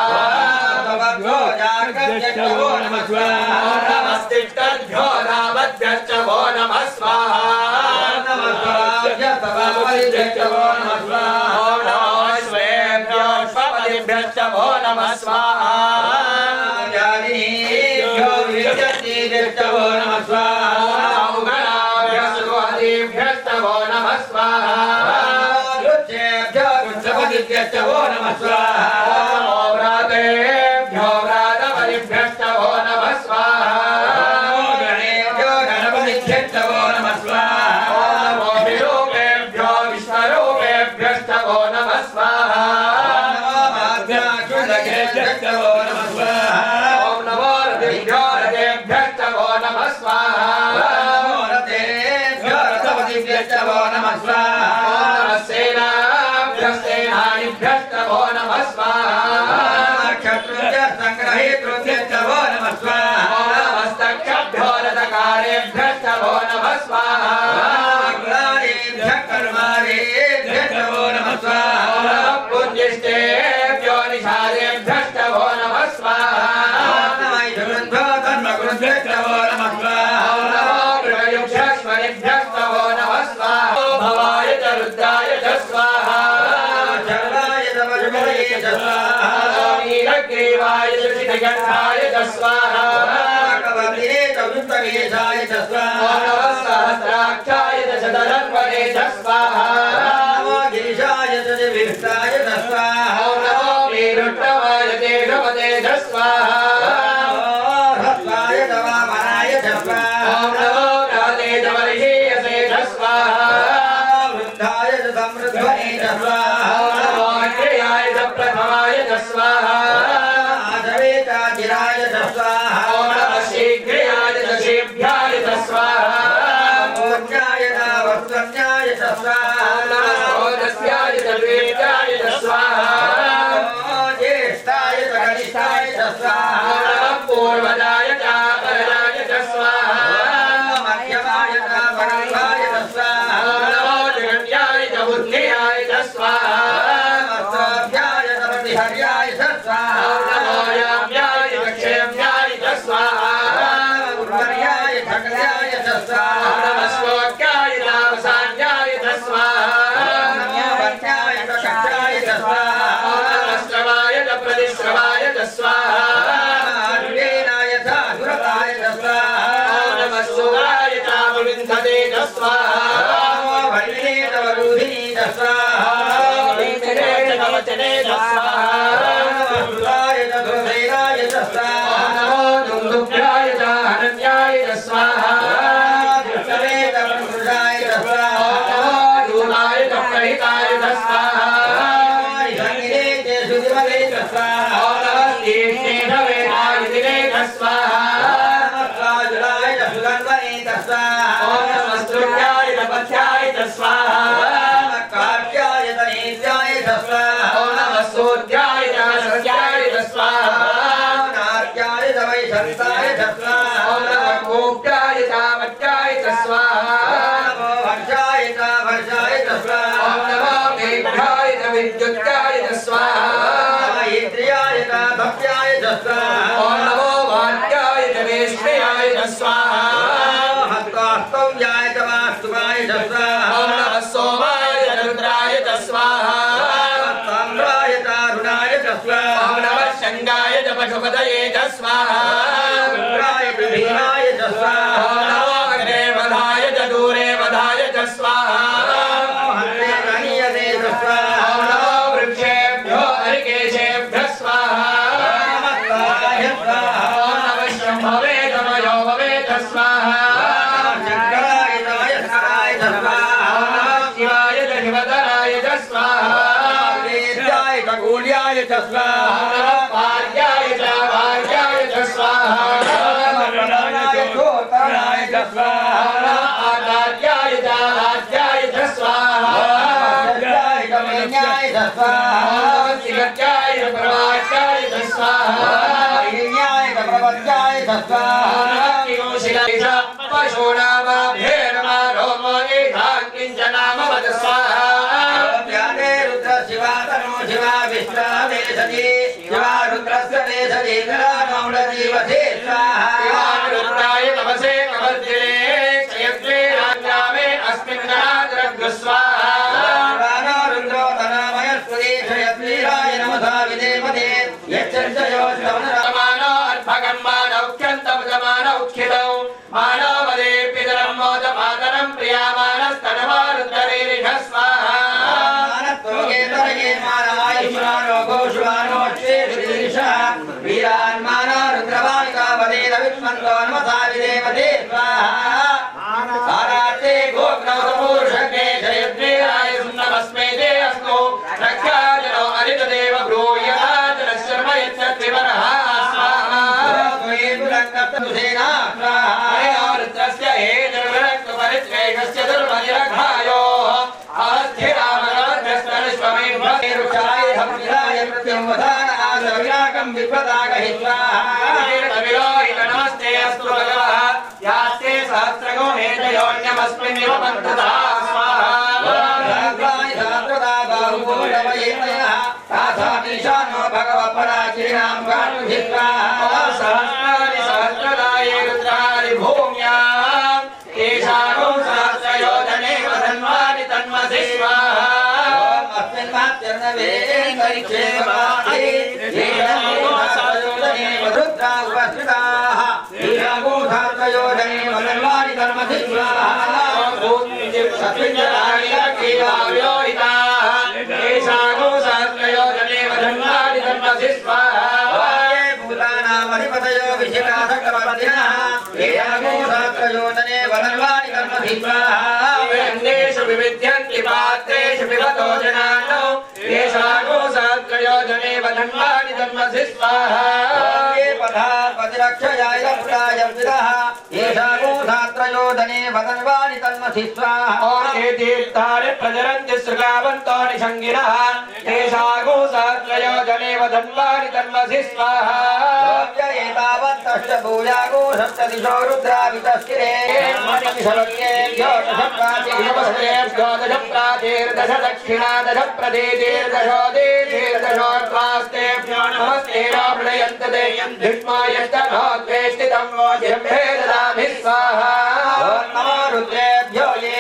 ఓం నమస్తిష్టభ్యో రామభ్యశ్చవో నమః స్వాహా. ఓం నమో శ్వేభ్యో శ్వపతిభ్యశ్చవో నమః స్వాహా. ఓం నమో ఉగణాభ్యః व्रातपतिभ्यश्च वो नमः स्वाहा नमो व्रातेभ्यो व्रातपतिभ्यश्च वो नमः स्वाहा नमो गणेभ्यो गणपतिभ्यश्च वो नमः स्वाहा नमो विरूपेभ्यो विश्वरूपेभ्यश्च वो नमः स्वाहा नमो माध्याक्षुदकेभ्यश्च वो नमः स्वाहा ॐ नमो रथेभ्यो रथेभ्यश्च वो नमः स्वाहा नमो रथेभ्यो रथपतिभ्यश्च वो नमः स्वाहा नमः सेनाभ्यश्च वो नमः स्वाहा क्षत्रुभ्यः सङ्ग्रहीतृभ्यश्च वो नमः स्वाहा नमस्तक्षभ्यो रथकारेभ्यश्च वो नमः स्वाहा अग्रारेभ्यः कर्मारेभ्यश्च वो नमः स्वाहा पुण्यष्टेभ्यो निषादेभ्यश्च वो नमः स्वाहा नमो धर्मगुरुभ्यश्च वो नमः स्वाहा नमो गृहयुक्षस्मरिभ्यश्च वो नमः स्वाहा भवाय च रुद्राय च स्वाहा शर्वाय तमजुमये च स्वाहा नीलग्रीवाय च शिखगन्धाय च स्वाहा कवन्दे च वृत्तवेशाय च स्वाहा नमः सहस्राक्षाय च शतधन्वने च स्वाहा नमो गिरिशाय च विष्टाय च स्वाहा नमो वीरुट्टमाय तेजपते च स्वाहा ह्रस्वाय च वामनाय च स्वाहा नमो राते च वर्षीयसे च स्वाहा वृद्धाय च समृद्धये च स्वाहा नमो अग्रयाय च प्रथमाय च स्वाहा आधवे च गिराय च स्वाहा नमः शीघ्रयाय च शीभ्याय च स्वाहा मोज्ञाय च वस्त्रन्याय च स्वाहा नमः सोदस्याय च द्वेष्याय च स्वाहा ज्येष्ठाय च कनिष्ठाय च स्वाहा नमः पूर्वजाय च परजाय च स्वाहा मध्यमाय च परमाय च स्वाहा नमो जगन्याय च बुद्धियाय च स्वाहा मत्स्याय च प्रतिहर्याय च स्वाहा नमो याम्याय च क्षेम्याय च स्वाहा उर्वर्याय च कल्याय च स्वाहा नमः श्लोक्याय च वसान्याय च स्वाहा नमो वर्षाय च शक्त्याय च स्वाहा नमः श्रवाय च प्रतिश्रवाय च स्वाहा अर्वेणाय च सुरताय च स्वाहा नमः शूराय च विविन्धते च स्वाहा नमो भैरवे च वरुधिनी च स्वाहा विविधते च कवचने च स्वाहा नमो सुराय च सुरसेनाय च स्वाहा नमो दुन्दुभ्याय च हनन्याय च स्वाहा दुष्टवे च पुरुषाय च स्वाहा नमो दूताय च प्रहिताय च स्वाहा ईशान्ये च सुदिमते च स्वाहा नमः तीक्ष्णेषवेदाय दिने च स्वाहा नमस्काराय च सुगन्धने च स्वाहा नमस्तुभ्याय च पथ्याय च स्वाहा नमस्कार्याय च नेत्याय च स्वाहा नमः सूर्याय च सस्याय च स्वाहा नार्याय च वैशन्ताय च स्वाहा नमः कूप्याय च मत्याय च स्वाहा नमो वर्षाय च वर्षाय च स्वाहा नमो मेघाय च विद्युत्याय च स्वाहा नमः इन्द्रियाय च भक्त्याय च स्वाहा नमो वाक्याय च वेश्मयाय च स्वाहा हस्तास्तव्याय च वास्तुवाय च स्वाहा नमः सोमाय च रुद्राय च स्वाहा ताम्राय च अरुणाय च स्वाहा नमः शङ्गाय च पशुपतये च स्वाहा रुद्राय च भीमाय च स्वाहा नमो अग्रे वधाय च दूरे वधाय च स्वाहा हस्ते गणीयते च स्वाहा नमो वृक्षेभ्यो हरिकेशेभ्यः स्वाहा नमस्काराय स्वाहा नमः शम्भवे च मयो भवे च स्वाहा शङ्कराय च महेश्वराय च स्वाहा नमः शिवाय च शिवतराय च स्वाहा वेद्याय च गूढ्याय च स्वाहा नमः पार्याय च भार्याय च स्वाहा प्रणयाय चोत्तराय च स्वाहा नमः आचार्याय च आद्याय च स्वाहा सत्याय च मेन्याय च स्वाहा नमः शिवत्याय च प्रवाच्याय च स्वाहा हीन्याय च प्रपत्याय च स्वाहा नमः किंशिलाय च पशूनामाभ्ये नमः रोमो येषां किञ्चनाम वद स्वाहा व्यादे रुद्र शिवा तनो शिवा विष्णा देशति शिवा रुद्रस्य देशति नमोडजीवसे स्वाहा रुद्राय तपसे कवर्तिने क्षयत्वे राजामे अस्मिन् नराद्रग् स्वाहा प्राणो रुद्रो तनामयस्पति क्षयत्वीराय नमसा विदेवते यच्चर्चयो मानो अर्भकं मानौख्यन्तमुदमानौ खिलौ मानो वदे पितरं मोद मातरं प्रियामानस्तनवारुद्धरेरिष स्वाहा मानस्तोगे तरगे मानाय मन्तो नमसाविदेवते स्वाहा आराते गोग्नवतपूर्षके जयद्वीराय सुन्नमस्मै ते अस्तु रक्षाजनो अरितदेव ब्रूयः जनशर्म यच्छत्रिवरः स्वाहा स्वयेन्दुरङ्कर्तुसेना स्वाहा रुद्रस्य हेजनविरक्तपरिच्छेषस्य दुर्मनिरघायोः आस्थिरामरवद्रस्तनिष्वमेभ्यरुषाय धम्मिराय प्रत्युम्वधान आसविराकं विपदागहित्वा नमस्ते अस्तु भगवः यास्ते सहस्रगो हेतयोन्यमस्मिन्निव पन्तदा स्वाहा भगवाय सहस्रदा बाहुभूषवयेतयः तासामीशानो भगवपराचिनां गानुहित्वा सहस्राणि सहस्रदाये रुद्राणि भूम्याम् एषागो सहस्रयोजने वधन्वानि तन्मसि स्वाहा अस्मिन् मात्यर्णवे परिक्षेपमाहे एषागो सहस्रयोजने वधुत्रा उपस्थिताः एषागो सहस्रयोजने वधन्वानि तन्मसि स्वाहा सत्विञ्जनानि लक्ष्मीवाव्योहिताः एषागो सहस्रयोजने वधन्वानि तन्मसि स्वाहा भूतानामधिपतयो विशिखासकवर्तिनः एषागो सहस्रयोजने वधन्वानि तन्मसि स्वाहा वेन्देषु विविध्यन्ति पात्रेषु पिबतो जनानो एषागो सहस्रयोजने वधन्वानि तन्मसि स्वाहा पतिरक्षयाय पुराय विदः एषागो सहस्रयोजने वधन्वानि तन्मसि स्वाहा तीर्थानि प्रचरन्ति सृगावन्तो निषङ्गिनः एषागो सहस्रयोजने वधन्वानि तन्मसि स्वाहा एतावन्तष्टभूयागो सप्तदिशो रुद्रावितस्थिरे दश प्राचीर्दश दक्षिणा दश प्रदेशेर्दशो देशेर्दशोर्ध्वास्तेभ्यो नमस्ते रामणयन्त ते युष्मायश्च नोद्वेष्टितं जिह्वे ददामि स्वाहा नमो रुद्रेभ्यो ये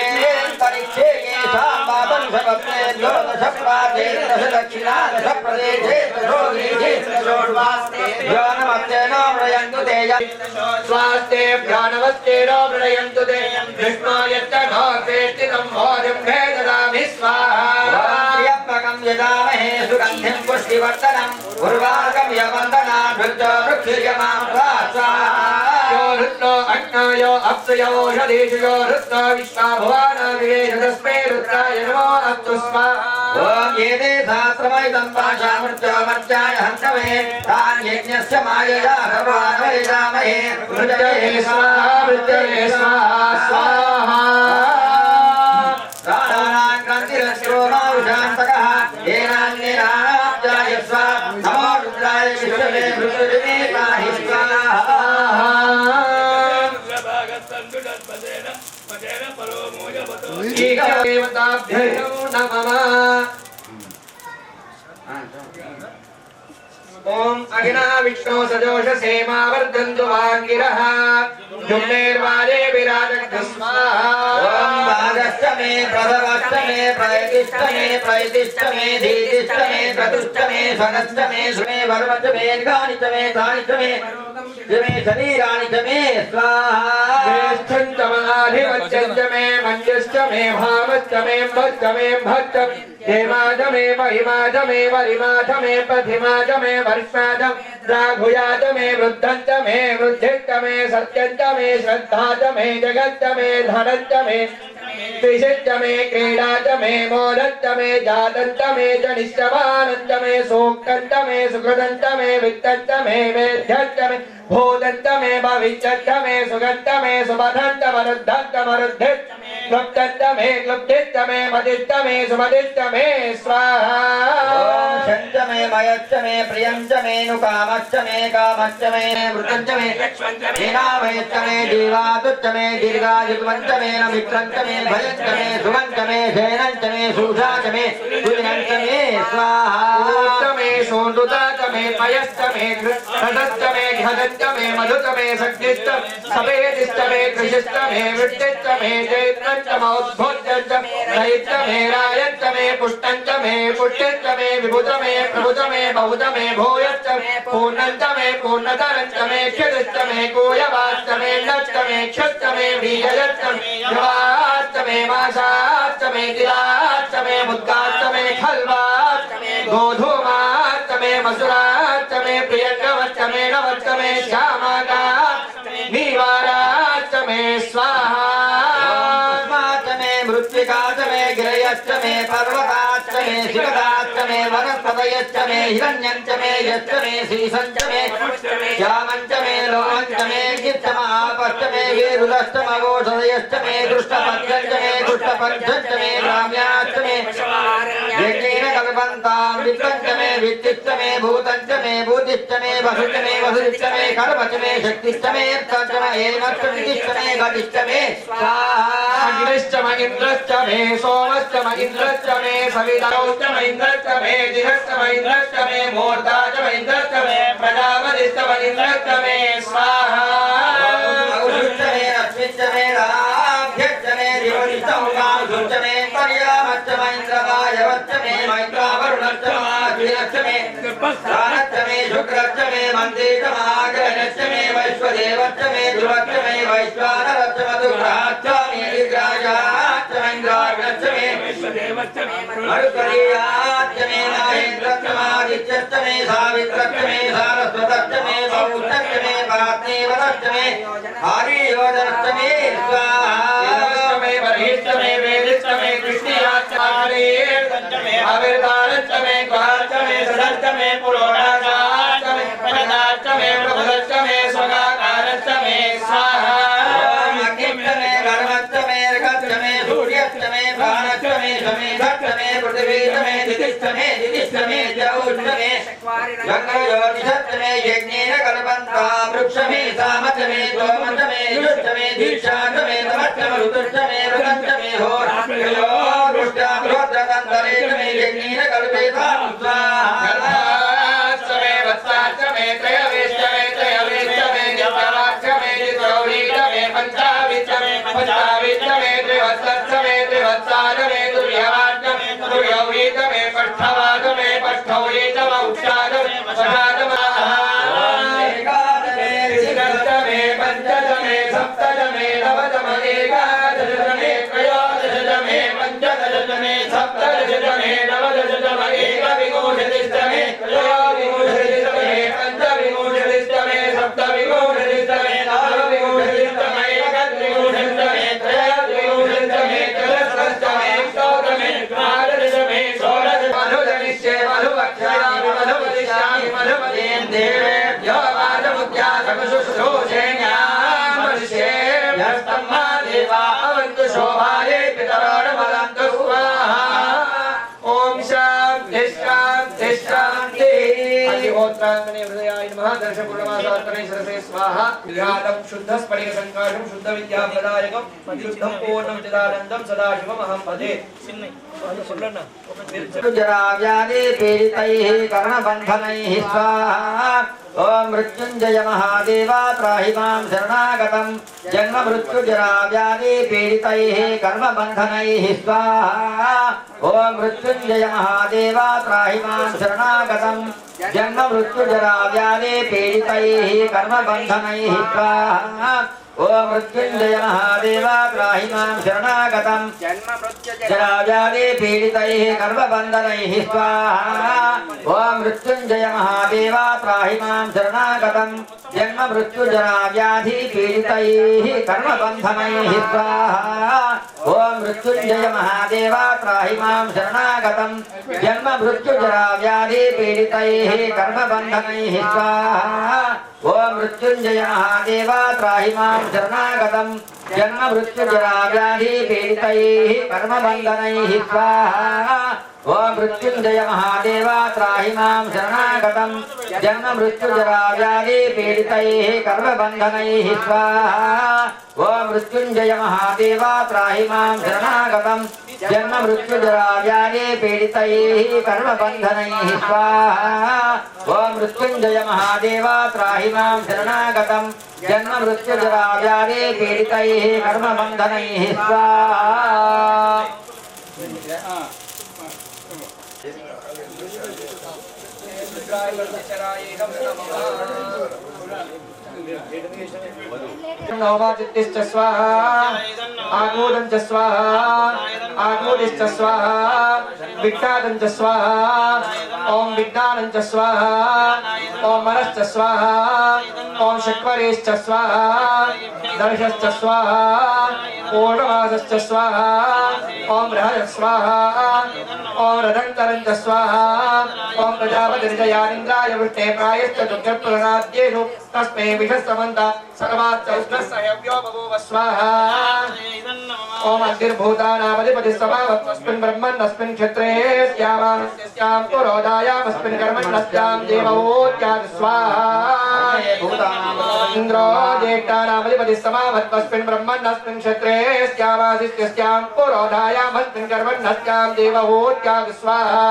परिक्षे येषां पादंशपत्रेभ्यो दश प्राचीर्दश दक्षिणा दश प्रदेशेर्दशो देशेर्दशोर्ध्वास्तेभ्यो नमस्ते रामणयन्तु ते स्वास्तेभ्यो नमस्ते रामणयन्तु ते युष्मायश्च नोद्वेष्टितं जिह्वे ददामि स्वाहा त्र्यम्बकं यजामहे सुगन्धिं पुष्टिवर्धनम् उर्वारुकं यवन्दनान् वृक्षो वृक्षियमां स्वाहा यो रुद्रो अग्नयो अप्सुयो ओषधीषु यो रुद्रो विश्वाभुवानाविवेश तस्मै रुद्राय नमो अस्तु स्वाहा ॐ एते सहस्रमयुतं पाशामृत्योमर्त्याय हन्तवे तान् यज्ञस्य मायया सर्वान्वयजामहे मृत्यवे स्वाहा मृत्यवे स्वाहा स्वाहा प्राणानां क्रान्तिरस्त्रोमाविशान्तकः येनान्येनाप्याय स्वाहा नमो रुद्राय विष्णवे मृत्युजने पाहि स्वाहा देवताभ्यो नमः ओम अग्ना विष्णु सजोष सेमावर्धन्तु वाङ्गिरः जुम्नेर्वाजे विराजन्तु स्वाहा ओम भागश्च मे प्रभवश्च मे प्रयतिश्च मे प्रयतिश्च मे धीतिश्च मे क्रतुश्च मे स्वनश्च मे सुमे वर्वश्च मे गानि च मे तानि च मे शरीराणि च मे स्वाहा ज्येष्ठं च मनाधिपत्यं च मे मञ्जश्च मे भावश्च मे भश्च मे भक्त हेमा च मे महिमा च मे वरिमा च मे पथिमा च मे वर्ष्मा च राघुया च मे वृद्धं च मे वृद्धिश्च मे सत्यं च मे श्रद्धा च मे जगच्च मे धनं च मे त्रिशिश्च मे क्रीडा च मे मोदं च मे जातं च मे च निश्चमानं च मे सूक्तं च मे सुकृतं च मे वित्तं च मे वेद्यं च मे भूतं च मे भविष्यं च मे सुगं च मे सुमधं च मरुद्धं च मरुद्धिं क्लुप्तं च मे क्लुप्तिं च मे मदिं च मे सुमदिं च मे स्वाहा शं च मे मयश्च मे प्रियं च मे नुकामश्च मे कामश्च मे वृतं च मे हीनाभयश्च मे जीवातुश्च मे दीर्घायुत्वं च मे नमित्रं च मे भयं च मे सुगं च मे शयनं च मे शूषा च मे सुदिनं च मे स्वाहा च मे सोन्दुता च मे पयश्च मे घृतश्च मे घृतं च मे मधुश्च मे शक्तिश्च सपेतिश्च मे कृषिश्च मे वृत्तिश्च मे चैत्रं च मौद्भोज्यं च रहिश्च मे रायं च मे पुष्टं च मे पुष्टिं च मे विभुत मे प्रभुत मे बहुत मे भूयश्च मे पूर्णं च मे पूर्णतरं च मे क्षितिश्च मे कूयवाश्च मे नश्च मे क्षश्च मे बीजश्च मे यवाश्च मे माशाश्च मे तिलाश्च मे मुद्गाश्च मे खल्वाश्च मे गोधूमाश्च मे मसुराश्च मे प्रियंगवश्च मे नवश्च मे श्यामाकाश्च मे सात्विकाच मे गिरयश्च मे पर्वताश्च मे शिखराश्च मे वनस्पतयश्च मे हिरण्यञ्च मे यश्च मे शीशञ्च मे श्यामञ्च मे लोमञ्च मे गिच्छमापश्च मे वीरुदश्च मवोषधयश्च मे दुष्टपञ्चञ्च मे दुष्टपञ्चञ्च मे राम्याश्च मे यज्ञेन कल्पन्तां वित्तञ्च मे वित्तिश्च मे भूतञ्च मे भूतिश्च मे वसुश्च मे वसुश्च मे कर्मच मे शक्तिश्च मे यत्तश्च मे हेमश्च नितिश्च मे गतिश्च मे अग्निश्च म इन्द्रश्च मे सोमश्च म इन्द्रश्च मे सविताश्च म इन्द्रश्च मे दिनश्च म इन्द्रश्च मे मूर्ता च म इन्द्रश्च मे प्रजापतिश्च म इन्द्रश्च मे स्वाहा औषुश्च मे रश्मिश्च मे राभ्यश्च मे दिवश्च उमाशुश्च मे पर्यामश्च म इन्द्रवायवश्च मे मैत्रावरुणश्च माग्निश्च मे प्राणश्च मे शुक्रश्च मे मन्त्रेश्च महाग्रहश्च मे वैश्वदेवश्च मे ध्रुवश्च मे वैश्वानरश्च मधुग्रहाश्च मे दिग्राजाश्च मे इन्द्राग्रश्च मे मरुकरीयाश्च मे महेन्द्रश्च मादित्यश्च मे सावित्रश्च मे सारस्वतश्च मे पौत्रश्च मे पार्थिवश्च मे हरियोधनश्च मे स्वाहा मे बर्हिश्च मे वेदिश्च मे कृष्णियाश्च आर्यश्च मे अविर्दानश्च मे ग्वाश्च मे सदश्च मे पुरोडाशाश्च मे पशदाश्च मे प्रभुदश्च मे स्वगाकारश्च मे स्वाहा अग्निश्च मे गर्मश्च मे ऋगश्च मे सूर्यश्च मे प्राणश्च मे समेधश्च मे पृथिवीश्च मे दितिश्च मे जौश्च मे गङ्गयोनिश्च मे यज्ञेन कल्पन्ता वृक्ष मे सामच मे सोमच मे युश्च मे दीक्षाच मे तमश्च मे ऋतुश्च मे ऋतश्च मे होरात्रयो रुद्रामृतदन्तरे च मे यज्ञेन कल्पेतां स्वाहा मे वत्साश्च मे त्रयवेश्च मे त्रयवेश्च मे नित्यवाक्ष मे नित्यौरीच मे पञ्चाविश्च मे पञ्चाविश्च मे त्रिवत्सश्च मे त्रिवत्साच मे तुर्यवाच मे तुर्यौरीच मे पष्ठवाच मे पष्ठौरीच मौक्षाच मे पषाच महाश्च मे पञ्चच मे सप्तच मे नवच मे एकादश मे त्रयोदश मे पञ्चदश मे सप्तदश मे नवदश मे एकविंशतिश्च मे त्रयोविंशतिश्च मे पञ्चविंशतिश्च मे सप्तविंशतिश्च मे नवविंशतिश्च मे एकत्रिंशतिश्च मे त्रयत्रिंशतिश्च मे चतुर्दशश्च मे अष्टादश मे द्वादश मे षोडश मधुजनिष्ये मधुवक्ष्यामि मधुवदिष्यामि मधुमतीं देवेभ्यो वाचमुख्यासकशुश्रूषेण्यामर्षेभ्यस्तम्मा देवा अवन्तु शोभाये पितरोर्वदन्तु स्वाहा ॐ शान्ति शान्ति शान्तिः अग्निहोत्राङ्गने हृदयाय नमः दर्शपूर्णमासार्पणे शिरसे स्वाहा व्यालं शुद्धस्फटिकसङ्काशं शुद्धविद्याप्रदायकं शुद्धं पूर्णं चिदानन्दं सदाशिवमहं भजे जराव्याधि पीडितैः कर्णबन्धनैः स्वाहा ओम मृत्युंजय महादेव त्राहि मां शरणागतं जन्म मृत्यु जरा व्याधि पीडितैः कर्मबन्धनैः स्वाहा ओम मृत्युंजय महादेव त्राहि मां शरणागतं जन्म मृत्यु जरा व्याधि पीडितैः कर्मबन्धनैः स्वाहा ओम मृत्युंजय महादेव त्राहि मां शरणागतं जरा व्याधि पीडितैः कर्मबन्धनैः स्वाहा ओम मृत्युंजय महादेव त्राहि मां शरणागतं जन्म मृत्यु जरा व्याधि पीडितैः कर्मबन्धनैः स्वाहा ओम मृत्युंजय महादेव त्राहि मां शरणागतं जन्म मृत्यु जरा व्याधि पीडितैः कर्मबन्धनैः स्वाहा ओम मृत्युंजय महादेव त्राहि मां शरणागतं जन्म मृत्यु जरा व्याधि पीडितैः कर्मबन्धनैः स्वाहा ओम मृत्युंजय महादेव त्राहि मां शरणागतं जन्म मृत्यु जरा व्याधि पीडितैः कर्मबन्धनैः स्वाहा ओम मृत्युंजय महादेव त्राहि मां शरणागतं जन्म मृत्यु जरा व्याधि पीडितैः कर्मबन्धनैः स्वाहा ओम मृत्युंजय महादेव त्राहि मां शरणागतं जन्म मृत्यु जरा व्याधि पीडितैः कर्मबन्धनैः स्वाहा नवमाचित्तिश्च स्वाहा आगोदं च स्वाहा आगोदिश्च स्वाहा विघ्नादं च स्वाहा ओम विघ्नानं च स्वाहा ओम मनश्च स्वाहा ओम शक्वरेश्च स्वाहा दर्शश्च स्वाहा पूर्णमासश्च स्वाहा ओम रहः स्वाहा ओम रदन्तरं च स्वाहा ओम प्रजापतिर्जयानिन्द्राय वृष्टे प्रायश्च दुर्गप्रणाद्येषु तस्मै विषस्समन्त सर्वाच्च उष्णस्सहव्यो बभूव स्वाहा ओम अग्निर्भूतानामधिपतिः समावत्वस्मिन् ब्रह्मण्यस्मिन् क्षत्रे स्यामास्यां पुरोधायामस्मिन् कर्मण्यस्यां देववोत्यात् स्वाहा इन्द्रो ज्येष्ठानामधिपतिः समावत्वस्मिन् ब्रह्मण्यस्मिन् क्षत्रे स्यामास्यां पुरोधायामस्मिन् कर्मण्यस्यां देववोत्यात् स्वाहा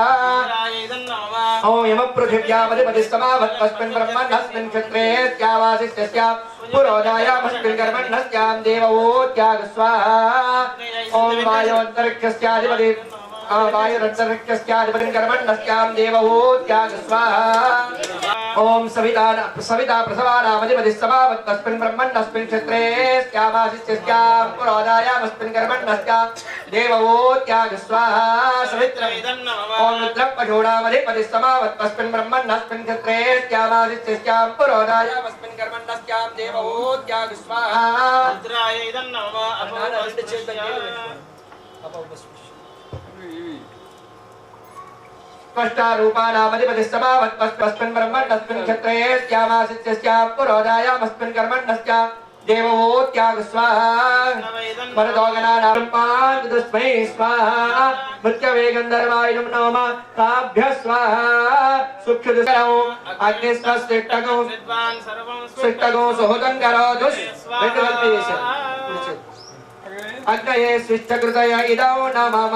ओम यमपृथिव्यामधिपतिः समावत्वस्मिन् ब्रह्मण्यस्मिन् क्षत्रे स्यामास्यां पुरोधायामस्मिन् कर्मण्यस्यां देववोत्यात् स्वाहा ओम वायोन्तरिक्षस्याधिपतिः वायुरन्तरिक्षस्याधिपतिं कर्मण्यस्यां देववोत्यात् स्वाहा ओम सविता प्रसवानामधिपतिः समावत्वस्मिन् ब्रह्मण्यस्मिन् क्षत्रे स्यामास्यां पुरोधायामस्मिन् कर्मण्यस्यां देववोत्यात् स्वाहा ओम रुद्रपशूनामधिपतिः समावत्वस्मिन् ब्रह्मण्यस्मिन् क्षत्रे स्यामास्यां पुरोधायामस्मिन् कर्मण्यस्यां देववोत्यात् स्वाहा स्पष्टारूपानामधिपतिः समावत्वस्मिन् ब्रह्मण्यस्मिन् क्षत्रे स्यामास्यां पुरोधायामस्मिन् कर्मण्यस्यां देववोत्यात् स्वाहा परदोगनानां पादतस्मै स्वाहा मृत्यवे गन्धर्वाय नमः ताभ्यः स्वाहा सुक्षुदुसरौ अग्निस्वस्तिष्ठगौ स्विष्टगौ सुहृदं करोतु अग्नये स्विष्टकृतय इदौ नमः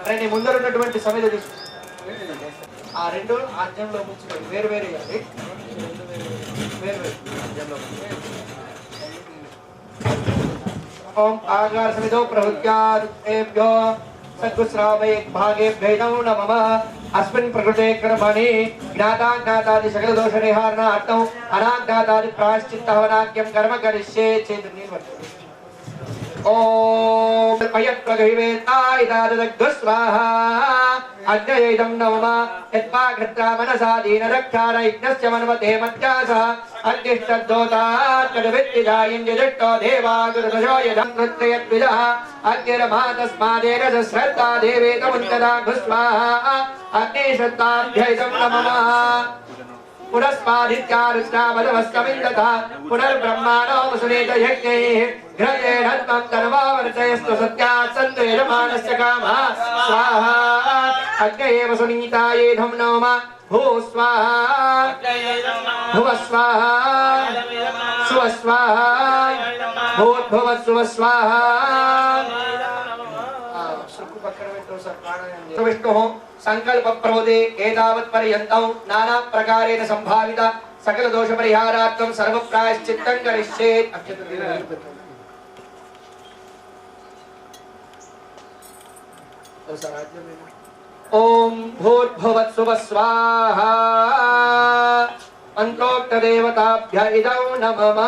రండి ముందర ఉన్నటువంటి సమిధ తీసు ఆ రెండు ఆజ్ఞంలో ముంచుకోండి వేరు వేరు వేరు వేరు ఓం ఆగార సమిధో ప్రహృత్యాభ్యో సద్గుశ్రావై భాగేభ్యో నమః अस्मिन् प्रकृते कर्मणि ज्ञाताज्ञातादि सकल दोष निवारणार्थं अनाज्ञातादि प्रायश्चित्तहवनाख्यं कर्म करिष्ये चेत् ओम अयत्वगहिवेतायदादग्ध स्वाहा अग्नयेदं नमः यत्पाघ्रत्रा मनसा दीनरक्षार यज्ञस्य मन्वते मज्जासः अग्निष्टद्दोतात् कदवित्तिजायञ्जदिष्टो देवा गुरुदशो यदं कृत्ययद्विजः अग्निरमातस्मादेन श्रद्धा देवेतमुन्तदा घुस्वाहा अग्निश्रद्धाभ्यैदं नमः पुनस्मादित्यारुष्टामदवस्तमिन्दता पुनर्ब्रह्माणो वसुनेत यज्ञैः घृतेनत्वं तर्वावर्तयस्तु सत्यात् सन्तु यजमानस्य कामः स्वाहा अग्नये वसुनीतायेधं नमः भू स्वाहा भुव स्वाहा सुव स्वाहा भूर्भुव सुव स्वाहा विष्णुः संकल्प प्रबोधे एतावत् पर्यन्तं नाना प्रकारेण संभावित सकल दोष परिहारार्थं सर्व प्रायश्चित्तं करिष्ये ओम भूर्भुवः सुवः स्वाहा मंत्रोक्त देवताभ्य इदं नमः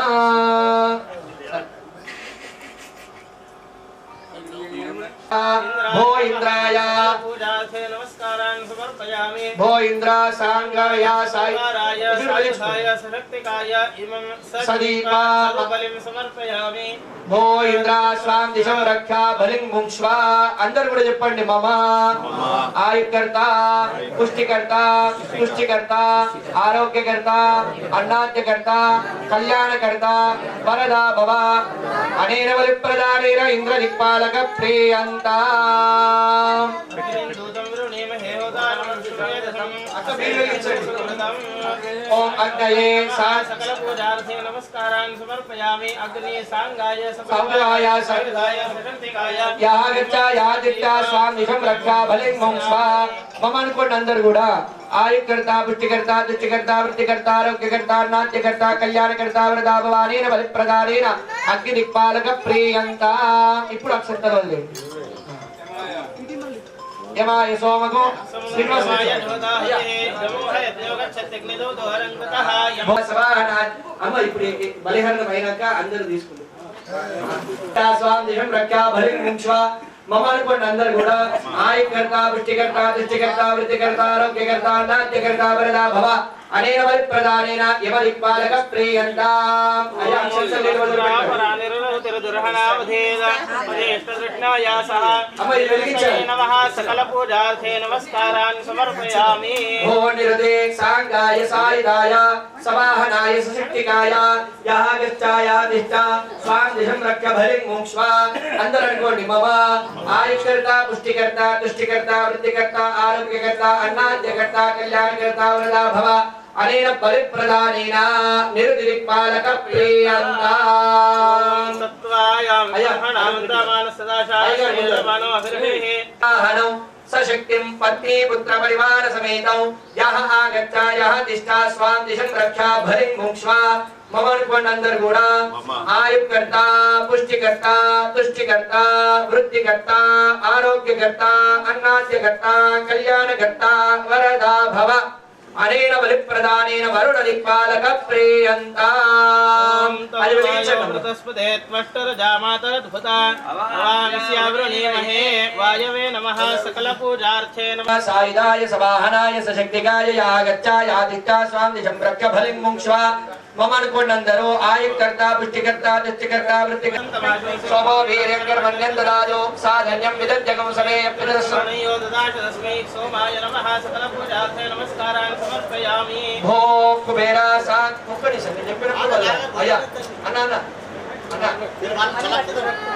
भो इंद्राय पूजार्थे नमस्कारान् समर्पयामि भो इंद्रा सांगया साय सशक्तिकाय इमं सदीपा बलिं समर्पयामि भो इंद्रा स्वां दिशं रक्षा बलिं मुंक्ष्वा अंदर కూడా చెప్పండి మమ ఆయుకర్త పుష్టికర్త పుష్టికర్త ఆరోగ్యకర్త అన్నాద్యకర్త కళ్యాణకర్త వరదా భవ అనేన బలి ప్రదానేన ఇంద్ర దిక్పాలక ప్రియంత దూతం వృణీమహే హోదానం సుషేదసం అక్క మీరు వెలిగించండి ओम अग्नये सकल पूजार्थे नमस्कारान् समर्पयामि अग्नि सांगाय सांगाय सविताय सशक्तिकाय यः गच्छा यादित्या स्वाम निशम रक्षा भलिं मोक्षा ममन को अंदर गुड़ा आयुकर्ता पुष्टिकर्ता दुष्टिकर्ता वृत्तिकर्ता आरोग्यकर्ता नाट्यकर्ता कल्याणकर्ता वरदा भवानेन बलिप्रदानेन अग्नि दिक्पालक प्रियंता ఇప్పుడు అక్షంతలు వదిలేండి यमाय सोमको समयमाय ध्वदाहे ब्रह्मः यज्ञोगच्छत्यग्निदो दोहरङ्कृतः సవాహనాత్ అమ్మ ఇప్పుడు బలిహరణ అయినాక అందరూ తీసుకుంటారు స్వామి దిశం రక్షా బలి ముక్ష మమ అనుకోండి అందరు కూడా ఆయుకర్త పుష్టికర్త దుష్టికర్త వృత్తికర్త ఆరోగ్యకర్త నాట్యకర్త వరదా భవ అనేన బలి ప్రదానేన యమ దిక్పాలక ప్రియంతా అయ్యా అక్షంతలు అమ్మ ఇది వెలిగించాలి नमः सकल पूजार्थे नमस्कारान् समर्पयामि ఓ నిరదే సాంగాయ సాయిదాయ సవాహనాయ సశక్తికాయ యః గచ్ఛాయాదిష్ట స్వాం దిశం రక్ష భలిం మోక్ష అందరూ అనుకోండి మమ ఆయుష్కర్త పుష్టికర్త దుష్టికర్త వృత్తికర్త ఆరోగ్యకర్త అన్నాద్యకర్త కళ్యాణకర్త వరదా భవ అనేన పరిప్రదానేన నిర్దిక్పాలక ప్రియంతా सत्त्वायां ग्रहणामन्त्रमान सदाशाय मानो अभिर्भिः ఆహనం సశక్తిం పత్ని పుత్ర పరివార సమేతం యః ఆగచ్చా యః తిష్టా స్వాం దిశం రక్షా భలిం మోక్ష మమ అనుకోండి అందరు కూడా ఆయుకర్త పుష్టికర్త తుష్టికర్త వృత్తికర్త ఆరోగ్యకర్త అన్నాద్యకర్త కళ్యాణకర్త వరదా భవ అనేన బలిప్రదానేన వరుణ దిక్పాలక ప్రియంతా అది వెలిగించండి अमृतस्पते त्वष्टरजामातरद्भुता वामस्यावृणीमहे वायवे नमः सकलपूजार्थे नमः సాయిదాయ సవాహనాయ సశక్తికాయ యాగచ్చాయాదిత్యా స్వాం దిశం రక్ష భలిం ముక్ష మమ అనుకోండి అందరూ ఆయుకర్త పుష్టికర్త దుష్టికర్త వృత్తికర్త స్వభో వీర్యం కర్మణ్యం దదాదో సాధన్యం విదజ్జగం సమేయ పితరస్వ यो ददाश तस्मै सोमाय नमः सकलपूजार्थे नमस्कारान् समर्पयामि భో కుబేరా సాత్ ముక్కడి సంగతి చెప్పినప్పుడు వల్ల అయ్యా అన్న అన్న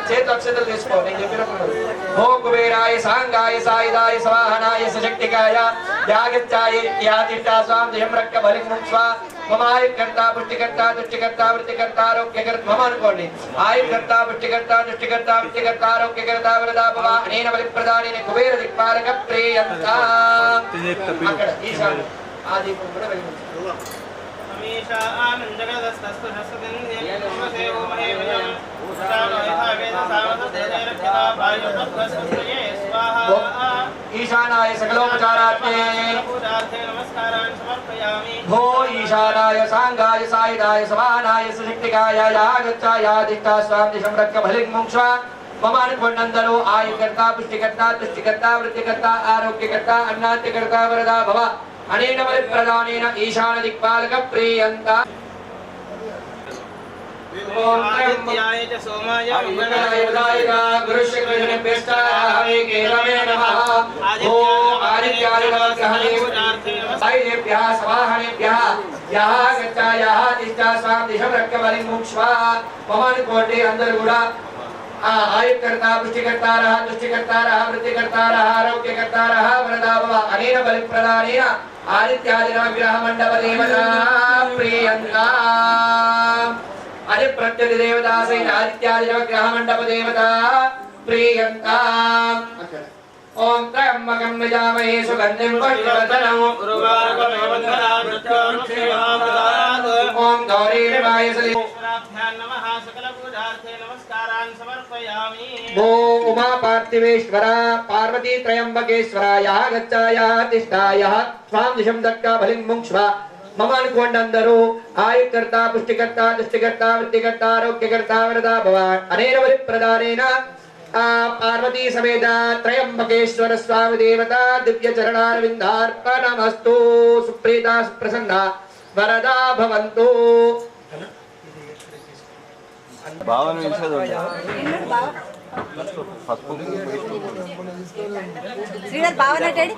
చేతు అక్షతలు తీసుకో నేను చెప్పినప్పుడు భో కుబేరాయ సాంగాయ సాయిదాయ సవాహనాయ సశక్తికాయ యాగచ్చాయ యాతిష్టా స్వాం దిశం రక్ష బలిం ముక్ష మమ ఆయుకర్త పుష్టికర్త దుష్టికర్త వృత్తికర్త ఆరోగ్యకర్త మమ అనుకోండి ఆయుకర్త పుష్టికర్త దుష్టికర్త వృత్తికర్త ఆరోగ్యకర్త వరదా భవ అనేన బలిప్రదానేన కుబేర దిక్పాలక ప్రియంతా అక్కడ ఈశాన్యం ఆ దీపం కూడా వెలిగించాలి समीशा आनन्दगदस्तस्तु शस्त्रदिन्ये महे विजयम् उषानो यथा वेदसावधतेजरक्षिता वायुतत्त्वस्मये स्वाहा ఈశానాయ సకలోపచారాత్మే पूजार्थे नमस्कारान् समर्पयामि భో ఈశానాయ సాంగాయ సాయిదాయ సవాహనాయ సశక్తికాయ యాగచ్చాయాదిష్టా స్వాం దిశం రక్ష భలిం మోక్ష మమ అనుకోండి అందరూ ఆయుకర్త పుష్టికర్త దుష్టికర్త వృత్తికర్త ఆరోగ్యకర్త అన్నాద్యకర్త వరదా భవ అనేన బలిప్రదానేన ఈశాన దిక్పాలక ప్రియంతా ఓం आदित्याय च सोमाय మంగళాయ ఉదాయక గురుశ్రీకృష్ణేభ్యశ్చాహే కేరమే నమః ఓం ఆదిత్యాయ నమః पूजार्थे సాయిభ్యః సవాహనేభ్యః యః గచ్చా యః తిష్టా స్వాం దిశం రక్ష బలిం మోక్ష మమ అనుకోండి అందరూ కూడా ఆయుకర్త పుష్టికర్తారః దుష్టికర్తారః వృత్తికర్తారః ఆరోగ్యకర్తారః వరదా భవ అనేన బలిప్రదానేన ఆదిత్యాది నవగ్రహ మండప దేవతా ప్రియంతా అదే ప్రత్యధి దేవతా సైన ఆదిత్యాది నవగ్రహ మండప దేవతా ప్రియంతా ఓం త్రయంబకం యజామహే సుగంధిం పుష్టివర్ధనం ఓం గౌరీర్వాయ సలి नमः सकलपूजार्थे नमस्कारान् समर्पयामि भो उमा पार्थिवेश्वर पार्वती त्रयंबकेश्वराय गच्छाय तिष्ठाय स्वां दिशं दक्का बलिं मुक्ष्व मम अनुकोंड अंदरू आयुकर्ता पुष्टिकर्ता दुष्टिकर्ता वृत्तिकर्ता आरोग्यकर्ता वरदा भव अनेन बलि प्रदानेन पार्वती समेत त्रयंबकेश्वर स्वामी देवता दिव्य चरणारविंदार्पणमस्तु सुप्रीता सुप्रसन्ना वरदा भवन्तु భావన విషయం శ్రీధర్ బావనటేడి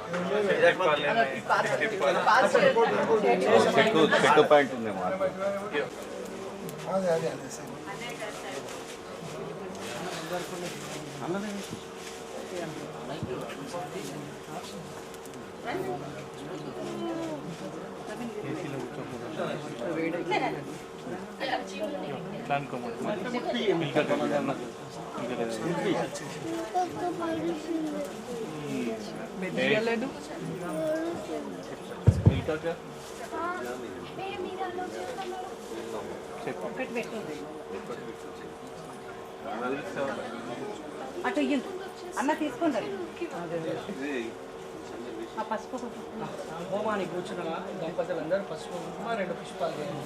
చెట్టు పాయింట్ ఉందేమో అటు ఇయ్యి అన్న తీసుకుంటారు ఆ పసుపు హోమానికి కూర్చున్న దంపతులందరూ పసుపు 2 పుష్పాలు వేయండి.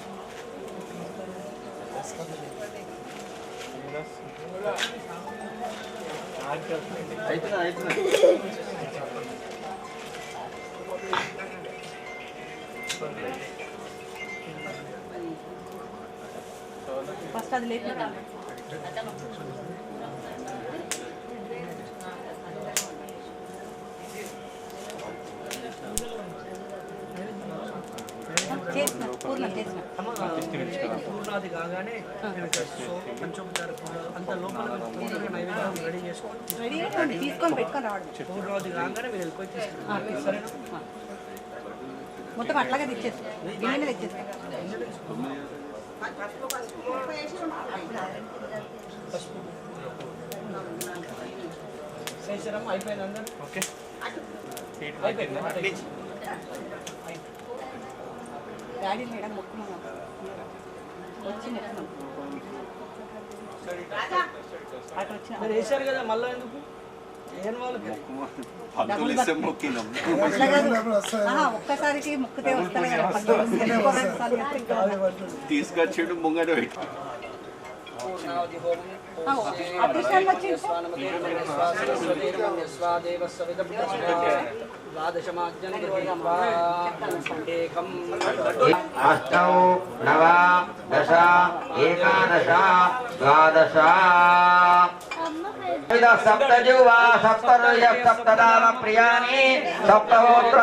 ఫస్ట్ అది లేపి చేసిన పూర్ణం చేసిన పూర్ణాది కాగానే పంచోపచార అంత లోపల నైవేద్యం రెడీ చేసుకోండి. రెడీ చేసుకోండి తీసుకొని పెట్టుకొని రావడం పూర్ణాది కాగానే మీరు వెళ్ళిపోయి తీసుకుంటారు. మొత్తం అట్లాగే తెచ్చేస్తాం గిన్నె తెచ్చేస్తాం శేషరం అయిపోయింది అందరూ ఓకే అయిపోయింది. డాడీ మేడం మొక్కున్నాం వచ్చి మొక్కున్నాం అటు వచ్చిన మీరు వేసారు కదా మళ్ళీ ఎందుకు ఏం వాళ్ళకి ఒక్కసారికి ముక్కితే వస్తానే కదా తీసుకొచ్చిండు ముంగట పెట్టి అదృష్టాన్ని వచ్చి అష్టౌ నవ దశ ఏకాదశ ద్వాదశ సప్తజువా సప్తయ సప్తదామ ప్రియాని సప్తహోత్ర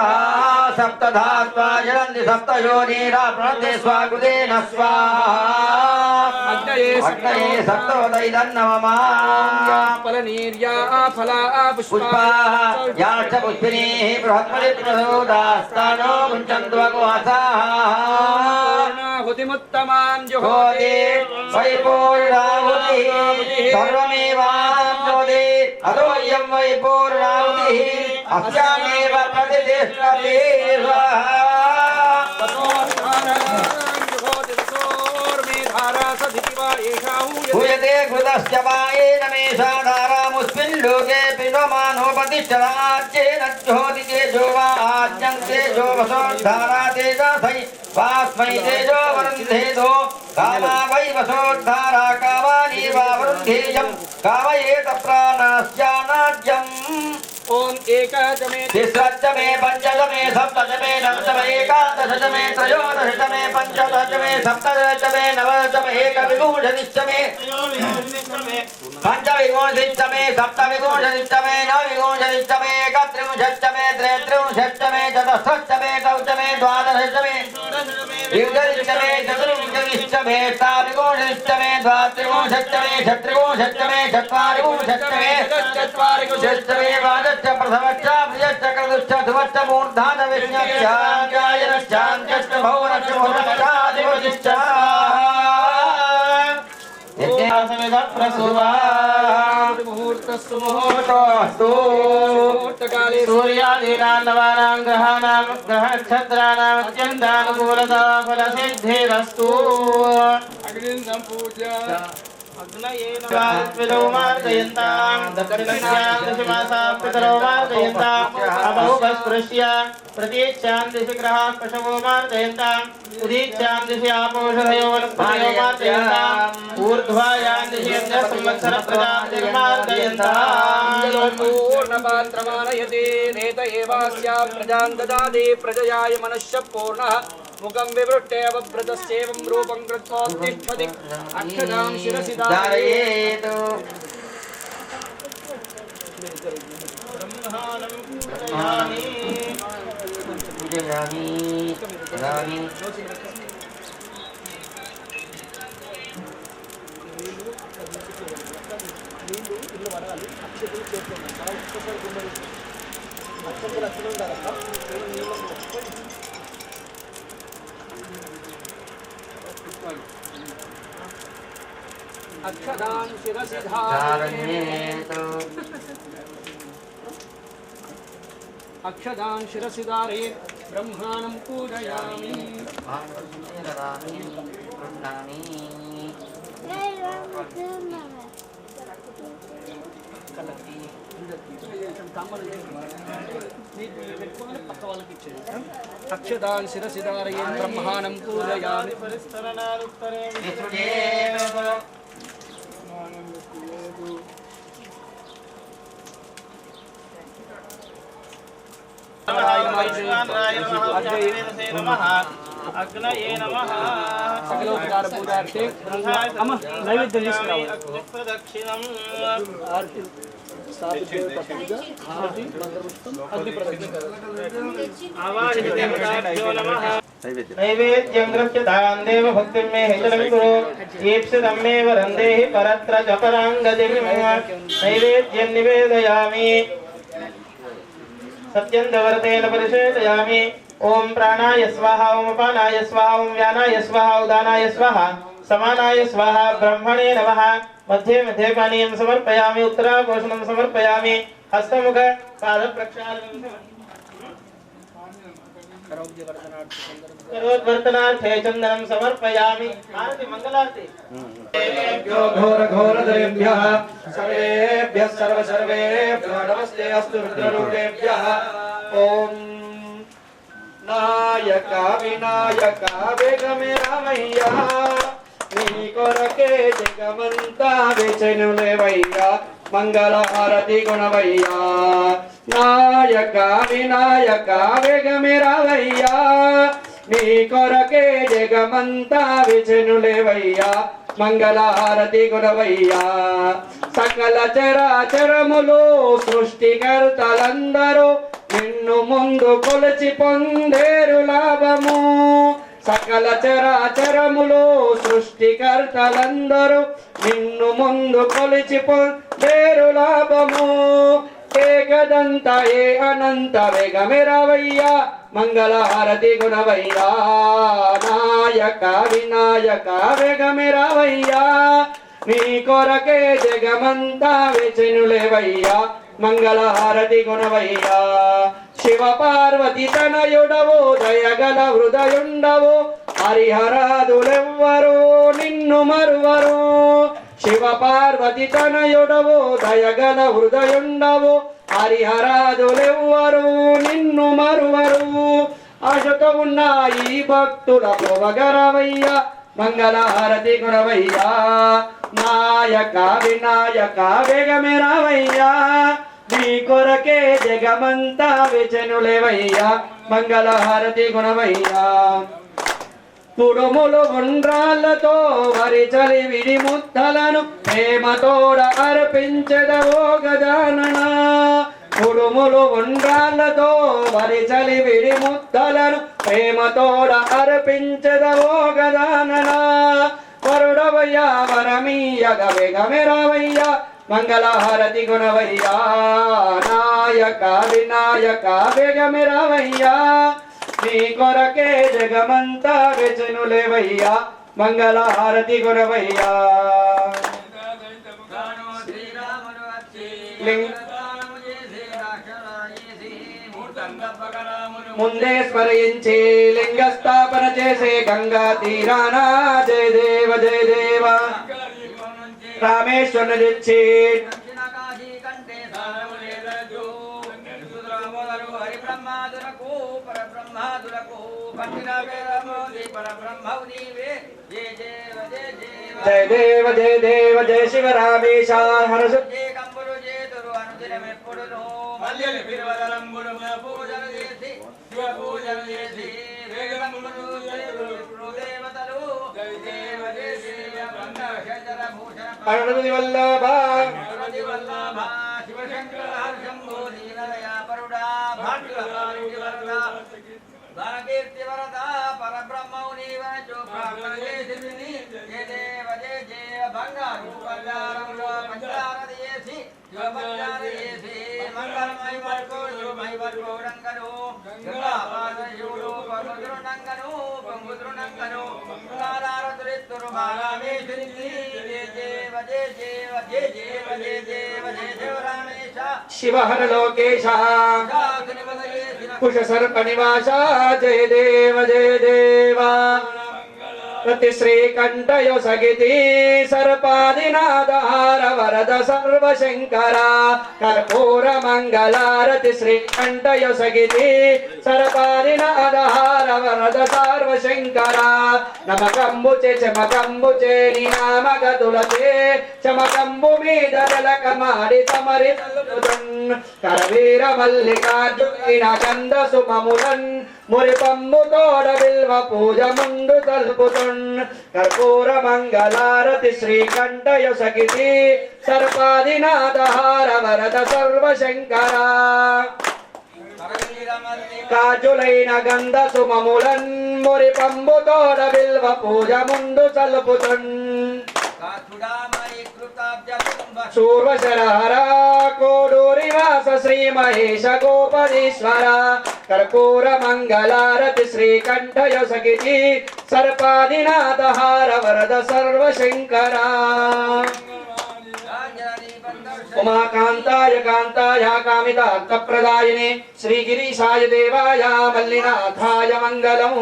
సప్తధాత్వా జలంది సప్తయోనీరాప్నతే స్వాగుదేన స్వాహా అగ్నయే సప్తవదైదన్నమమా ఫలనీర్యా ఫలా పుష్పా యాచ పుష్పినీ బృహత్పరి ప్రసోదాస్తానో ముంచంత్వగువాసాః హుతిముత్తమాం జుహోతి వైపూర్ణాహుతిః సర్వమేవాప్నోతి అదోయం వైపూర్ణాహుతిః అస్యామేవ ప్రతిష్ఠతే భూయతే కృతశ్చ వాయేన మేషాధారాముస్మిన్ లోకే పినోమానోపతిష్ఠరాజ్యేన జ్యోతి తేజో వా ఆజ్ఞం తేజో వసోద్ధారా తేజాసై వాస్మై తేజో వరుంధేదో కామా వై వసోద్ధారా కామాని వా వరుంధేయం కామయేత ప్రాణాస్యానాజ్యం ఓం ఏకాదమే తిస్రచ్చ మే పంచదశ మే సప్తదశ మే నవదశ మే ఏకాదశ మే త్రయోదశ మే పంచదశ మే సప్తదశ మే నవదశ మే ఏకవింశతిశ్చ మే పంచవింశతిశ్చ మే సప్తవింశతిశ్చ మే నవవింశతిశ్చ మే ఏకత్రింశశ్చ మే త్రైత్రింశశ్చ మే చతుర్థశ్చ మే కౌచ మే ద్వాదశశ్చ మే వింశతిశ్చ మే చతుర్వింశతిశ్చ మే అష్టావింశతిశ్చ మే ద్వాత్రింశశ్చ మే షట్త్రింశశ్చ మే చత్వారింశశ్చ మే చత్వారింశశ్చ మే ప్రథమశ్చ ప్రియశ్చ కృతుశ్చ ధుమశ్చ మూర్ధాన విజ్ఞాచార్యాయనశ్చాంత్యశ్చ భౌవనశ్చ భువనశ్చాధిపతిశ్చ యజ్ఞాసమిద ప్రసువా ముహూర్తస్సు ముహూర్తోస్తు ముహూర్తకాలే సూర్యాదీనాం నవానాం గ్రహాణాం గ్రహనక్షత్రాణాం అత్యంతానుకూలతా ఫలసిద్ధిరస్తు అగ్నిం సంపూజ్య అగ్నయే పితరో మార్దయంతాం దక్షిణాం దిశమాసాం పితరో మార్దయంతాం అబౌగస్పృశ్య ప్రతీచ్ఛాం దిశ గ్రహాః పశవో మార్దయంతాం ఉదీచ్ఛాం దిశ ఆపోషధయో వనస్పతయో మార్దయంతాం ఊర్ధ్వాయాం దిశ సంవత్సర ప్రజాపతిర్మార్దయంతాం పూర్ణపాత్రమానయతే నేత ఏవాస్యా ప్రజాం దదాతి ప్రజయాయ మనశ్శ పూర్ణః ముఖం వివృట్టే అవభృతస్యేవం రూపం కృత్వోత్తిష్ఠతి అక్షదాం శిరసి ధారయేతు अक्षदान शिरसि धारयेत् अक्षदान शिरसि धारयेत् ब्रह्माणं पूजयामि अक्षदान शिरसि धारयेत् ब्रह्माणं पूजयामि अग्नये नमः सकलोपचार पूजार्थे अम्म नैवेद्य తీసుకురావాలి प्रदक्षिणम् आरती स्थापित देवता पूजा आरती मंत्रपुष्पम अग्नि प्रदक्षिण आवाहित देवताभ्यो नमः नैवेद्यं गृह्यतां देव भक्तिं मे हितलं कुरु ईप्सितं मे वरन्देहि परत्र च पराङ्गतिं नैवेद्यं निवेदयामि सत्यं दवर्तेन परिषेदयामि ओम प्राणाय स्वाहा ओम अपानाय स्वाहा ओम व्यानाय स्वाहा उदानाय स्वाहा समानाय स्वाहा ब्रह्मणे नमः मध्ये मध्ये पानीयं समर्पयामि उत्तरापोषणं समर्पयामि हस्तमुख पाद प्रक्षालनं करोद्वर्तनार्थे चन्दनं समर्पयामि आरति मंगलारति देवेभ्यो घोर घोर देवेभ्यः सर्वेभ्यः सर्व सर्वेभ्यो नमस्ते अस्तु रुद्ररूपेभ्यः ओम नायक विनायक वेगमे रामయ్యా నీ కొరకే జగమంతా వెచెనులేవయ్యా మంగళ హారతి గుణవయ్యా నాయక వినాయక వేగమే రావయ్యా నీ కొరకే జగమంతా వెచెనులేవయ్యా మంగళ హారతి గుణవయ్యా సకల చరాచరములు సృష్టికర్తలందరూ నిన్ను ముందు కొలిచి పొందేరు లాభము సకల చరాచరములు సృష్టికర్తలందరూ నిన్ను ముందు కొలిచి పొందేరు లాభము ఏకదంత ఏ అనంత వేగమే రావయ్యా మంగళ హారతి గుణవయ్యా నాయక వినాయక వేగమే రావయ్యా నీ కొరకే జగమంతా వెచెనులేవయ్యా మంగళ హారతి గుణవయ్యా శివ పార్వతి తనయుడవు దయగల హృదయుండవు హరిహరాదులెవ్వరు నిన్ను మరువరు శివ పార్వతి తనయుడవు దయగల హృదయుండవు హరిహరాదులెవ్వరు నిన్ను మరువరు ఆశతో ఉన్న ఈ భక్తుల పొగరవయ్యా మంగళ హారతి గుణవయ్యా నాయక వినాయక వేగమే రావయ్యా నీ కొరకే జగమంతా వెచెనులేవయ్యా మంగళ హారతి గుణవయ్యా కుడుములు ఉండ్రాళ్ళతో వరిచలి విడి ముద్దలను ప్రేమతోడ అర్పించదవో గజానన కుడుములు ఉండ్రాళ్ళతో వరిచలి విడి ముద్దలను ప్రేమతోడ అర్పించదవో గజానన వరుడవయ్యా వరమీయగ వేగమే రావయ్యా మంగళ హారతి గుణవయ్యా నాయక వినాయక వేగమే రావయ్యా నీ కొరకే జగమంతా వెచెనులేవయ్యా మంగళ హారతి గుణవయ్యా ముందే స్మరించి లింగ స్థాపన చేసే గంగా తీరాన జయ దేవ జయ దేవ రామేశ్వరుని తెచ్చి జయ దేవ జయ దేవ జయ శివ రామేశ హర్ష అరుణది వల్లభ శివశంకర హర్షంభో దీనదయా పరుడా భాగ్యవారుడి వరదా ధనకీర్తి వరదా పరబ్రహ్మౌని వచో ప్రాణేశిని జయ దేవ జయ జయ బంగారు బంగారంలో పంచారదేసి శివ పంచారదేసి మంగళమై వర్గో శివమై వర్గో शिवहर लोकेश कुश सर्प निवासा जय देव प्रति श्रीकंठयो सगिति सर्पादिनादहार वरद सर्वशंकरा कर्पूर मंगलारति श्रीकंठयो सगिति सर्पादिनादहार वरद सर्वशंकरा नमकंबुचे चमकंबुचे निनामगतुलते चमकंबु मीदरलकमारि समरितलुदन् करवीर मल्लिकार्जुन गंध सुममुलन् मुरिपंबु तोड बिल्व पूज मुंडु तल्पुतुन् कर्पूर मंगलारति श्रीकंठयो सगिति सर्पादिनादहार वरद सर्वशंकरा काजुलैन गंध सुममुलन् मुरिपंबु तोड बिल्व पूज मुंडु तल्पुतुन् शूर्वशरहरा कोडूरिवास श्री महेश गोपदीश्वर कर्पूर मंगलारति श्रीकंठयो सगिति सर्पादिनादहार वरद सर्वशंकरा उमाकांताय कांताय कामितार्थप्रदायिने श्रीगिरीशाय देवाय मल्लिनाथाय मंगलम्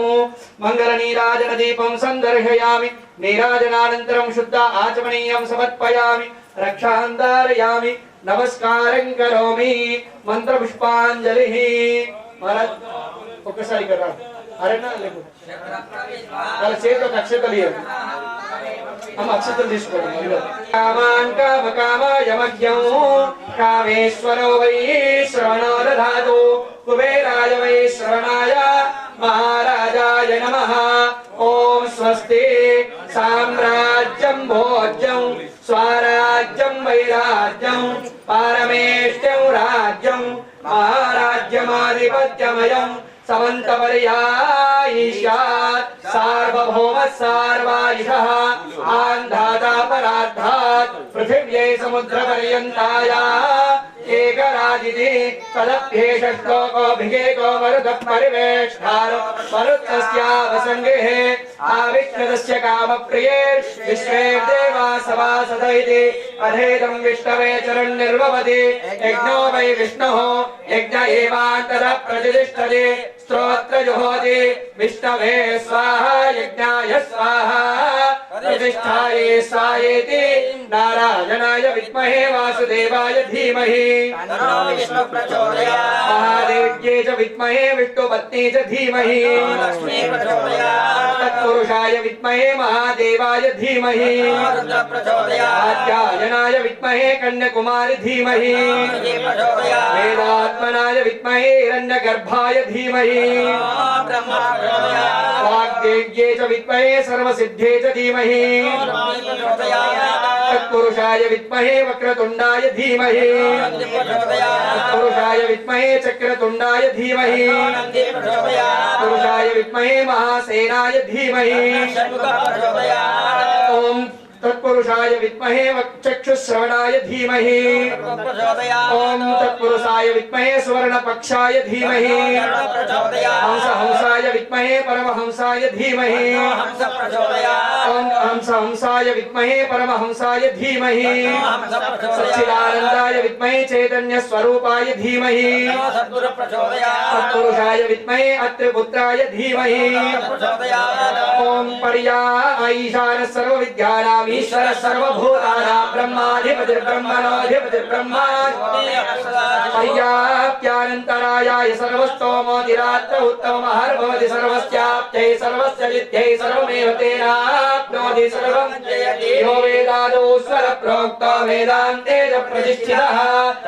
मंगलनीराजन दीपं संदर्शयामि नीराजनानन्तरं शुद्ध आचमनीयं समर्पयामि रक्षां धारयामि नमस्कारं करोमि मंत्रपुष्पांजलिः महाराज ఒక్కసారి కదా అరేనా లేకు వాళ్ళ చేతిలో అక్షతలు ఇవ్వండి అమ్మ అక్షతలు తీసుకోండి కామాన్ కామకామాయ మహ్యం కామేశ్వరో వై శ్రవణో దధాతు కుబేరాయ వై శ్రవణాయ మహారాజాయ నమః ఓం స్వస్తి సామ్రాజ్యం భోజ్యం స్వరాజ్యం వైరాజ్యం పారమేష్ట్యం రాజ్యం మహారాజ్యమాధిపత్యమయం समन्तपर्यायीशात् सार्वभौमः सार्वायुषः आन्धातापरार्धात् पृथिव्यै समुद्रपर्यन्ताया एकराजिति तदप्येष श्लोकोऽभिषेको मरुतः परिवेष्टारो मरुतस्यावसङ्गेः आविष्कृतस्य कामप्रिये विश्वे देवा सभासद इति अधेदं विष्णवे चरन्निर्वपति यज्ञो वै विष्णुः यज्ञ एवान्तरः प्रतिष्ठति स्तोत्र जुहोति विष्णवे स्वाहा यज्ञाय स्वाहा प्रतिष्ठाये स्वाहेति नारायणाय विद्महे वासुदेवाय धीमहि महादेव्यै च विद्महे विष्णुपत्नी च धीमहि तत्पुरुषाय विद्महे महादेवाय धीमहि कात्यायनाय विद्महे कन्याकुमारी धीमहि वेदात्मनाय विद्महे हिरण्यगर्भाय धीमहि वाग्देव्यै च विद्महे सर्वसिद्ध्ये च धीमहि तत्पुरुषाय विद्महे वक्रतुण्डाय धीमहि तत्पुरुषाय विद्महे चक्रतुण्डाय धीमहि तत्पुरुषाय विद्महे महासेनाय धीमहि ओम तत्पुरुषाय विद्महे चक्षुश्रवणाय धीमहि ओम तत्पुरुषाय विद्महे सुवर्णपक्षाय धीमहि हंसाय विद्महे परमहंसाय धीमहि ओम हंसाय विद्महे परमहंसाय धीमहि सच्चिदानंदाय विद्महे चैतन्य स्वरूपाय धीमहि तत्पुरुषाय विद्महे अत्रिपुत्राय धीमहि ओम पर्यायीशान सर्वविद्यानां ईश्वर सर्वभूतानां ब्रह्माधिपतिर्ब्रह्मणोऽधिपतिर्ब्रह्मा पर्याप्यानन्तरायाय सर्वस्तोमोतिरात्र उत्तममहर्भवति सर्वस्याप्त्यै सर्वस्य जित्यै सर्वमेव तेनाप्नोति सर्वं यो वेदादौ स्वरप्रोक्तो वेदान्ते च प्रतिष्ठितः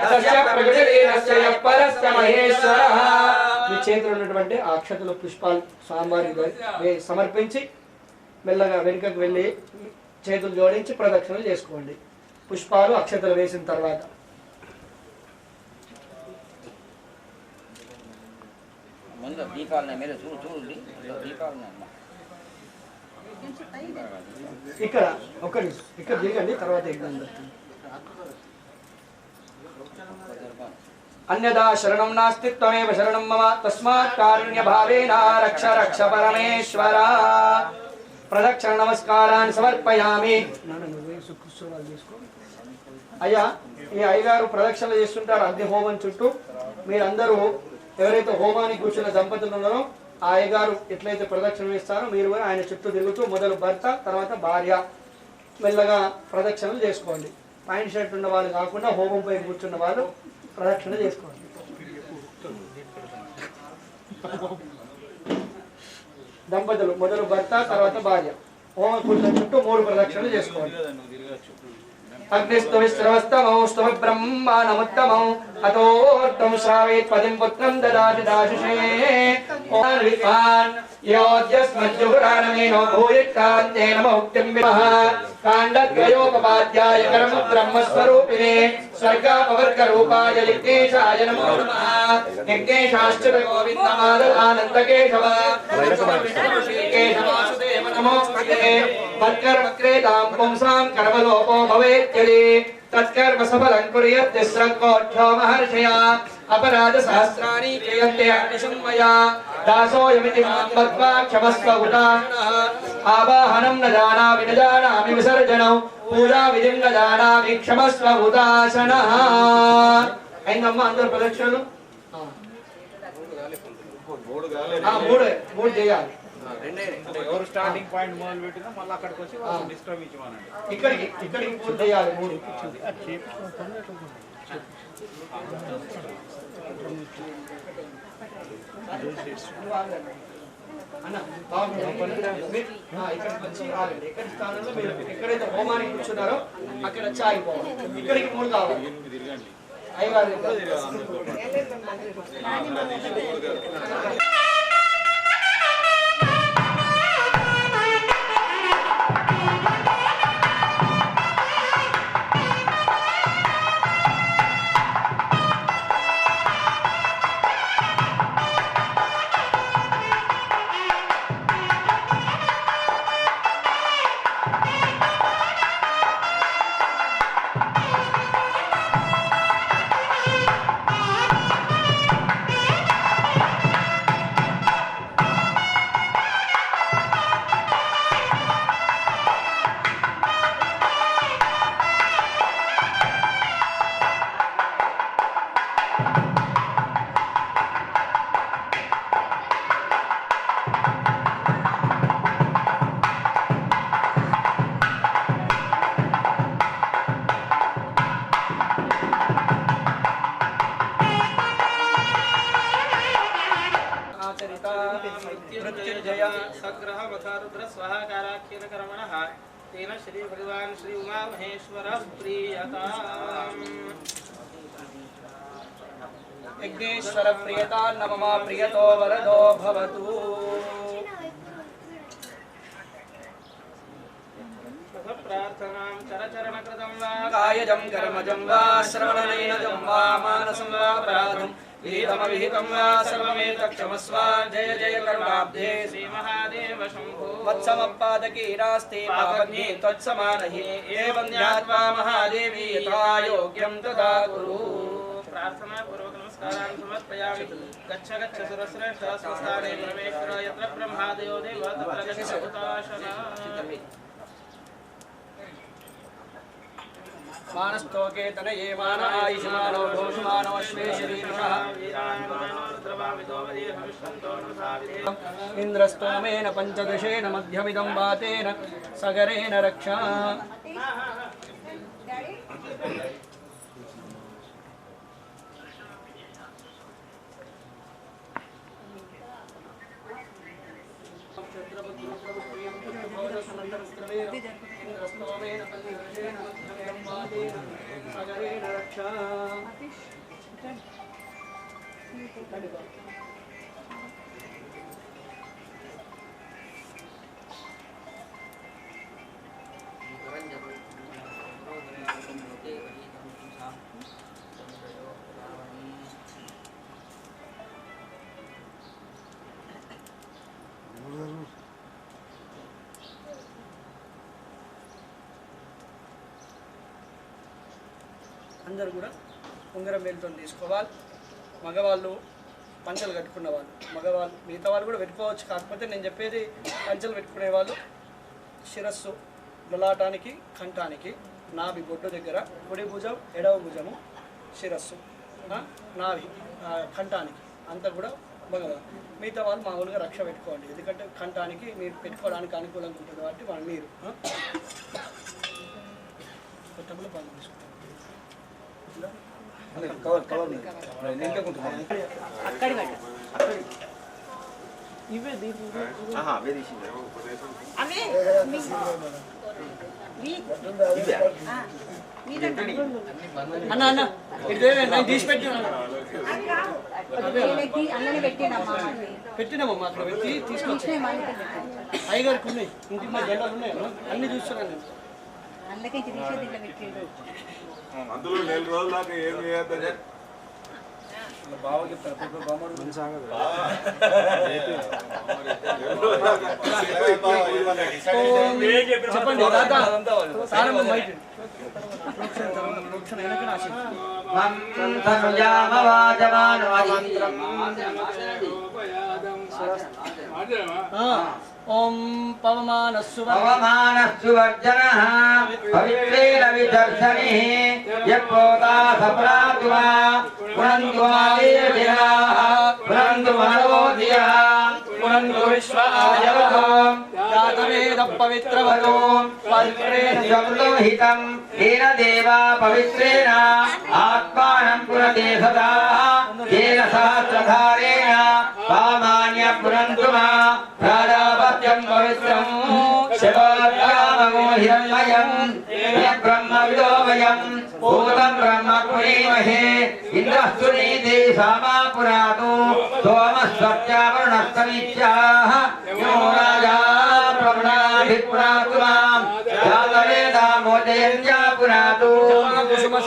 तस्य प्रकृतिरस्य यः परस्य महेश्वरः మీ చేతిలో ఉన్నటువంటి ఆ అక్షతలు పుష్పాలు స్వామివారికి సమర్పించి మెల్లగా వెనుకకు వెళ్ళి చేతులు జోడించి ప్రదక్షిణలు చేసుకోండి పుష్పాలు అక్షతలు వేసిన తర్వాత ముందు దీపాలనే మీరు చూడండి దీపాలనే ఇక్కడ ఒక్క నిమిషం ఇక్కడ దిగండి తర్వాత ఎగ్జామ్ अन्यदा शरणं नास्ति त्वमेव शरणं मम तस्मात् कारुण्यभावेन रक्ष रक्ष परमेश्वर प्रदक्षिण नमस्कारान् समर्पयामि అయ్యా ఈ అయ్యగారు ప్రదక్షిణలు చేస్తుంటారు అగ్ని హోమం చుట్టూ మీరందరూ ఎవరైతే హోమానికి కూర్చున్న దంపతులు ఉన్నారో ఆ అయ్యగారు ఎట్లయితే ప్రదక్షిణ వేస్తారో మీరు ఆయన చుట్టూ తిరుగుతూ మొదలు భర్త తర్వాత భార్య మెల్లగా ప్రదక్షిణలు చేసుకోండి పాయింట్ షర్ట్ ఉన్న వాళ్ళు కాకుండా హోమం పై కూర్చున్న వాళ్ళు ప్రదక్షిణ చేసుకోండి దంపతులు మొదలు భర్త తర్వాత భార్య హోమ కూర్చున్న చుట్టూ 3 ప్రదక్షిణలు చేసుకోండి अग्निस्तुविश्रवस्तमौ स्तव ब्रह्माणमुत्तमौ अतोर्तं श्रावेत् पदिं पुत्रं ददाति दाशुषे ओर्विद्वान् योऽद्यस्मज्जुहुरानमेनो भूयिष्ठान्तेन मौक्तिं विमः काण्डद्वयोपपाद्याय कर्म ब्रह्मस्वरूपिणे स्वर्गापवर्गरूपाय यज्ञेशाय नमो नमः यज्ञेशाश्च गोविन्दमादरानन्दकेशव केशवासुदेव नमोऽस्तुते मत्कर्मक्रेतां पुंसां कर्मलोपो भवेत्यदि तत्कर्म सफलं कुर्यात् तिस्रकोऽठ्यो महर्षया अपराधसहस्राणि क्रियन्ते अग्निशन्मया दासोऽयमिति मां मत्वा क्षमस्व उदाहरणः आवाहनं न जानामि विसर्जनौ पूजाविधिं न जानामि क्षमस्व उदासनः అయిందమ్మా అందరూ ప్రదక్షిణలు మూడు చేయాలి ఎవరు స్టార్టింగ్ పాయింట్ మొదలు పెట్టినా మళ్ళీ అక్కడికి వచ్చి వాళ్ళు డిస్టర్బ్ ఇచ్చేవానండి ఇక్కడికి పూర్తి చేయాలి 3 అన్న ఇక్కడికి వచ్చి ఆగండి ఎక్కడి స్థానంలో మీరు ఎక్కడైతే హోమానికి కూర్చున్నారో అక్కడ వచ్చి ఆగిపోవాలి ఇక్కడికి 3 కావాలి అయ్యగారు स्वहाकाराख्यकर्मणः तेन श्री भगवान् श्री उमा महेश्वरः प्रीयताम् यज्ञेश्वर प्रियता नमः प्रियतो वरदो भवतु प्रार्थनां चरचरणकृतं वा कायजं कर्मजं वा श्रवणनयनजं वा मानसं वा अपराधं विहितमविहितं वा सर्वमेतत्क्षमस्व जय जय कर्माब्धे श्रीमहादेव शम्भो वत्समपादकी नास्ति पापज्ञे त्वत्समानहि एवं ध्यात्वा महादेवी यथा योग्यं तथा कुरु प्रार्थना पूर्वक नमस्कारान् समर्पयामि गच्छ गच्छ सुरश्रेष्ठ स्वस्थाने परमेश्वर यत्र ब्रह्मादयो देव तत्र गच्छ हुताशना मानस्तोके तनये मान आयुष्मानो घोषमानो अश्वे शरीरः इन्द्रस्तोमेन पञ्चदशेन मध्यमिदं वातेन सगरेण रक्षा అందరూ కూడా ఉంగరం వేలుతో తీసుకోవాలి. మగవాళ్ళు పంచలు కట్టుకున్న వాళ్ళు, మగవాళ్ళు మిగతా వాళ్ళు కూడా పెట్టుకోవచ్చు. కాకపోతే నేను చెప్పేది పంచలు పెట్టుకునే వాళ్ళు శిరస్సు, లలాటానికి, కంఠానికి, నాభి బొడ్డు దగ్గర, కుడి భుజం, ఎడవ భుజము, శిరస్సు, నాభి, కంఠానికి అంతా కూడా మగవాళ్ళు. మిగతా వాళ్ళు మామూలుగా రక్ష పెట్టుకోండి, ఎందుకంటే కంఠానికి మీరు పెట్టుకోవడానికి అనుకూలంగా ఉంటుంది కాబట్టి మీరు కొత్తలో పనులు తీసుకుంటారు. అక్కడి అన్న అన్న తీసి పెట్టినామమ్మా, అక్కడ పెట్టి తీసుకొచ్చి అయ్యగారికి ఉన్నాయి, ఇంటికి మా జెండాలు ఉన్నాయి అన్ని చూస్తున్నాను నేను. అందుకే తీసేది ఇట్లా పెట్టాడు. అందులో 4 రోజుల దాకా ఏం చేయొద్దని బాగా చెప్తారు. చెప్పండి ఓం పవమానస్సువర్జనః పవిత్రేణ విదర్శనిః యప్పోతా సప్రాతు వా పునంతు ఆదేవినాః పునంతు మనోధియః పునంతు విశ్వాయవతో జాతవేద పవిత్రవతో పవిత్రేణ సంలోహితం తేన దేవా పవిత్రేణ ఆత్మానం పునతే సదా తేన సహస్రధారేణ పామాన్య పునంతు మా ప్రాజాపత్యం పవిత్రం శివార్యామో హిరణ్మయం బ్రహ్మ విదోమయం భూతం బ్రహ్మ పురీమహే ఇంద్రస్తు నీతి సామా పురాతు సోమస్వత్యావరుణస్తమిత్యాః యో రాజా ప్రవణాభిప్రాతు మాం జాతవేదామోదయంజా పురాతు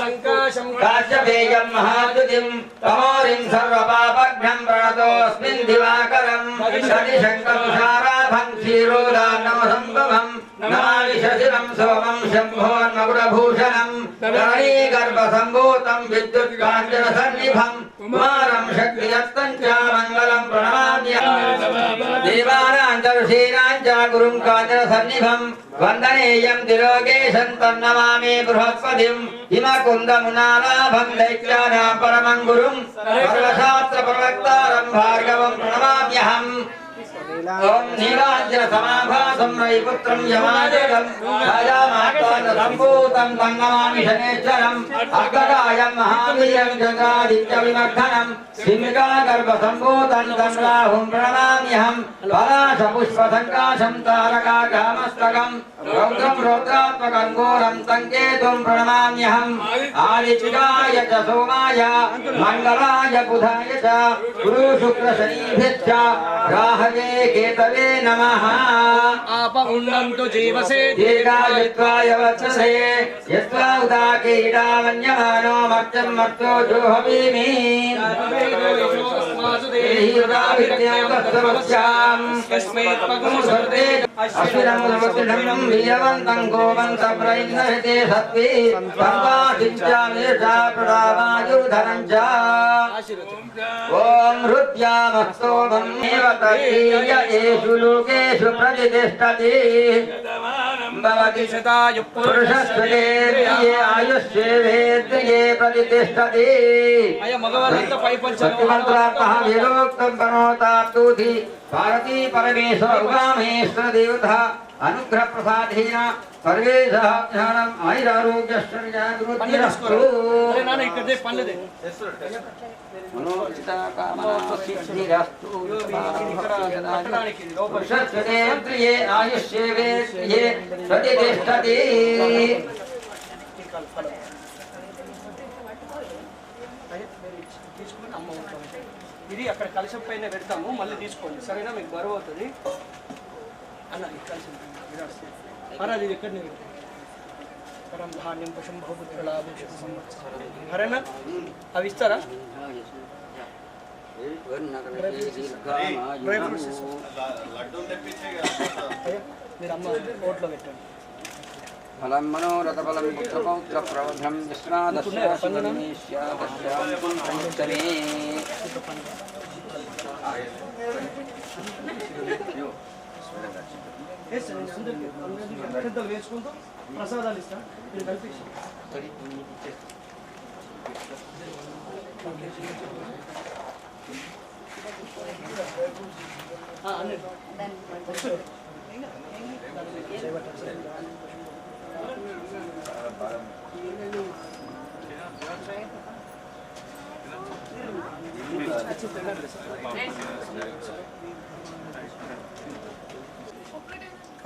సంకాశం కాశ్యపేయం మహాద్యుతిం తమోరిం సర్వపాపఘ్నం ప్రణతోస్మిన్ దివాకరం శనిశంకరుషారాభం క్షీరోదాన్నవసంభవం నమామి శశిరం సోమం శంభోన్మగుడభూషణం ధరణీగర్భసంభూతం విద్యుత్కాంచనసన్నిభం కుమారం శక్తియస్తం చ మంగళం ప్రణమామ్యహం దేవానాం చ ఋషీణాం చ గురుం కాంచనసన్నిభం వందనేయం త్రిలోకేశం తన్నమామి బృహస్పతిం హిమకుందమునాలాభం దైత్యానాం పరమం గురుం సర్వశాస్త్ర ప్రవక్తారం భార్గవం ప్రణమామ్యహం ఓం నీలాంజన సమాభాసం రవిపుత్రం యమాదేవం రాజామాత్వాన సంభూతం తన్నమామి శనేశ్వరం అగ్రరాయం మహావీరం చంద్రాదిత్య విమర్ధనం సింహికా గర్భ సంభూతం తం రాహుం ప్రణమామ్యహం పలాశ పుష్ప సంకాశం తారకాగ్రహమస్తకం రౌద్రం రౌద్రాత్మకం ఘోరం తం కేతుం ప్రణమామ్యహం ఆదిత్యాయ చ సోమాయ మంగళాయ బుధాయ చ గురు శుక్ర శనిభ్యశ్చ రాహవే కేతవే నమః ఆపమున్నంతు జీవసే దీర్ఘాయుత్వాయ వత్ససే యత్వా ఉదాకీడామన్యమానో మర్త్యం మర్త్యో జోహవీమి అశ్వినం వీరవంతం గోవంతం ప్రయిందహితే సత్వే సర్వాదిత్యామేషా ప్రదావాయుర్ధనం చ ఓం హృద్యామస్తోమం ఏవ తదీయ ఏషు లోకేషు ప్రతిష్టతి భవతి శతాయు పురుషస్వే ఆయుష్యేవేద్రియే ప్రతిష్టతి అయ్యా మగవారంతా పై పంచాలు సత్యమంత్రార్థః వేదోక్తం పనోతాత్తూతి భారతీ పరమేశ్వర ఉమామహేశ్వర దేవత అనుగ్రహ ప్రసాదేన సర్వేషాం జ్ఞానం ఆయురారోగ్యశ్చర్యాభివృద్ధిరస్తు నాన్న ఇక్కడ పనులదే పురుషస్వే ఆయుష్యేవేద్రియే ప్రతిష్టతి తీసుకుని అమ్మ ఉంటాం. ఇది అక్కడ కలశం పైన పెడతాము, మళ్ళీ తీసుకోండి సరేనా, మీకు బరువు అవుతుంది అన్న. ఈ కలశం మహారాజ్ ఇది ఎక్కడ పరం ధాన్యం పశం భూపుత్రలాభూషణ సంవత్సరం సరేనా, అవి ఇస్తారా? డ్రై ఫ్రూట్స్ లడ్డూలు తెప్పించే అయ్యా మీరు అమ్మ ఓట్లో పెట్టండి. ఫలం మనోరథఫలం పుత్రపౌత్ర ప్రవధం విశ్రాదశ్యామి వేసుకుంటూ ప్రసాదాలు ఇస్తాను మీరు కల్పించి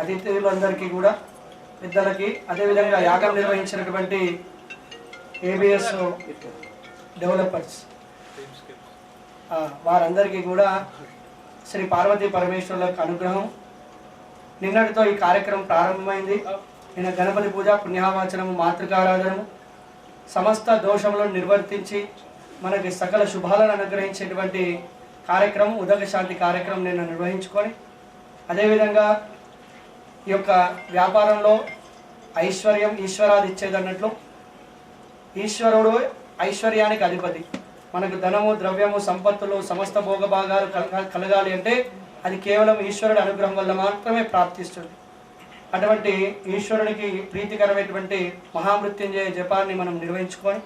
అతిథులందరికీ కూడా పెద్దలకి అదేవిధంగా యాగం నిర్వహించినటువంటి ఏబిఎస్ డెవలపర్స్ వారందరికీ కూడా శ్రీ పార్వతీ పరమేశ్వరులకు అనుగ్రహం. నిన్నటితో ఈ కార్యక్రమం ప్రారంభమైంది. నిన్న గణపతి పూజ, పుణ్యావాచనము, మాతృకారాధనము, సమస్త దోషములను నిర్వర్తించి మనకి సకల శుభాలను అనుగ్రహించేటువంటి కార్యక్రమం ఉదక శాంతి కార్యక్రమం నిన్న నిర్వహించుకొని, అదేవిధంగా ఈ యొక్క వ్యాపారంలో ఐశ్వర్యం ఈశ్వరాది ఇచ్చేదన్నట్లు ఈశ్వరుడు ఐశ్వర్యానికి అధిపతి. మనకు ధనము, ద్రవ్యము, సంపత్తులు, సమస్త భోగభాగాలు కలగాలి అంటే అది కేవలం ఈశ్వరుడి అనుగ్రహం వల్ల మాత్రమే ప్రాప్తిస్తుంది. అటువంటి ఈశ్వరునికి ప్రీతికరమైనటువంటి మహామృత్యుంజయ జపాన్ని మనం నిర్వహించుకొని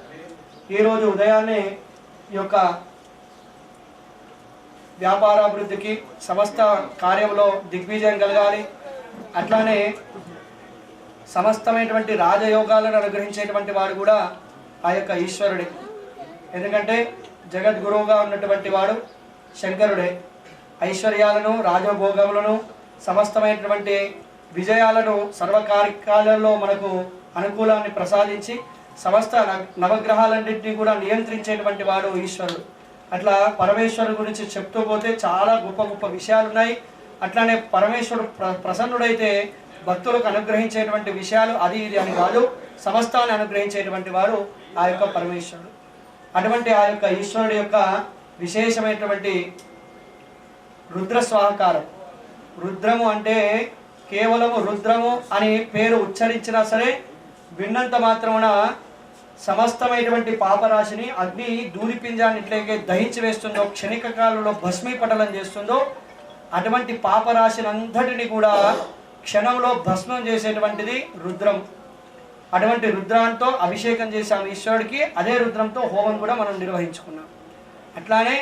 ఈరోజు ఉదయాన్నే ఈ యొక్క వ్యాపారాభివృద్ధికి సమస్త కార్యంలో దిగ్విజయం కలగాలి, అట్లానే సమస్తమైనటువంటి రాజయోగాలను అనుగ్రహించేటువంటి వాడు కూడా ఆ యొక్క ఈశ్వరుడే. ఎందుకంటే జగద్గురువుగా ఉన్నటువంటి వాడు శంకరుడే. ఐశ్వర్యాలను, రాజభోగములను, సమస్తమైనటువంటి విజయాలను సర్వకార్యాలలో మనకు అనుకూలాన్ని ప్రసాదించి సమస్త నవగ్రహాలన్నింటినీ కూడా నియంత్రించేటువంటి వాడు ఈశ్వరుడు. అట్లా పరమేశ్వరుడు గురించి చెప్తూ పోతే చాలా గొప్ప గొప్ప విషయాలు ఉన్నాయి. అట్లానే పరమేశ్వరుడు ప్రసన్నుడైతే భక్తులకు అనుగ్రహించేటువంటి విషయాలు అది ఇది అని కాదు, సమస్తాన్ని అనుగ్రహించేటువంటి వాడు ఆ యొక్క పరమేశ్వరుడు. అటువంటి ఆ యొక్క ఈశ్వరుడు యొక్క విశేషమైనటువంటి రుద్రస్వాహకారం. రుద్రము అంటే కేవలము రుద్రము అని పేరు ఉచ్చరించినా సరే విన్నంత మాత్రమున సమస్తమైనటువంటి పాపరాశిని అగ్ని దూదిపింజాన్ని ఇట్లయితే దహించి వేస్తుందో, క్షణిక కాలంలో భస్మీపటలం చేస్తుందో, అటువంటి పాపరాశిని అంతటిని కూడా క్షణంలో భస్మం చేసేటువంటిది రుద్రం. అటువంటి రుద్రాంతో అభిషేకం చేశాం ఈశ్వరుడికి. అదే రుద్రంతో హోమం కూడా మనం నిర్వహించుకున్నాం. అట్లానే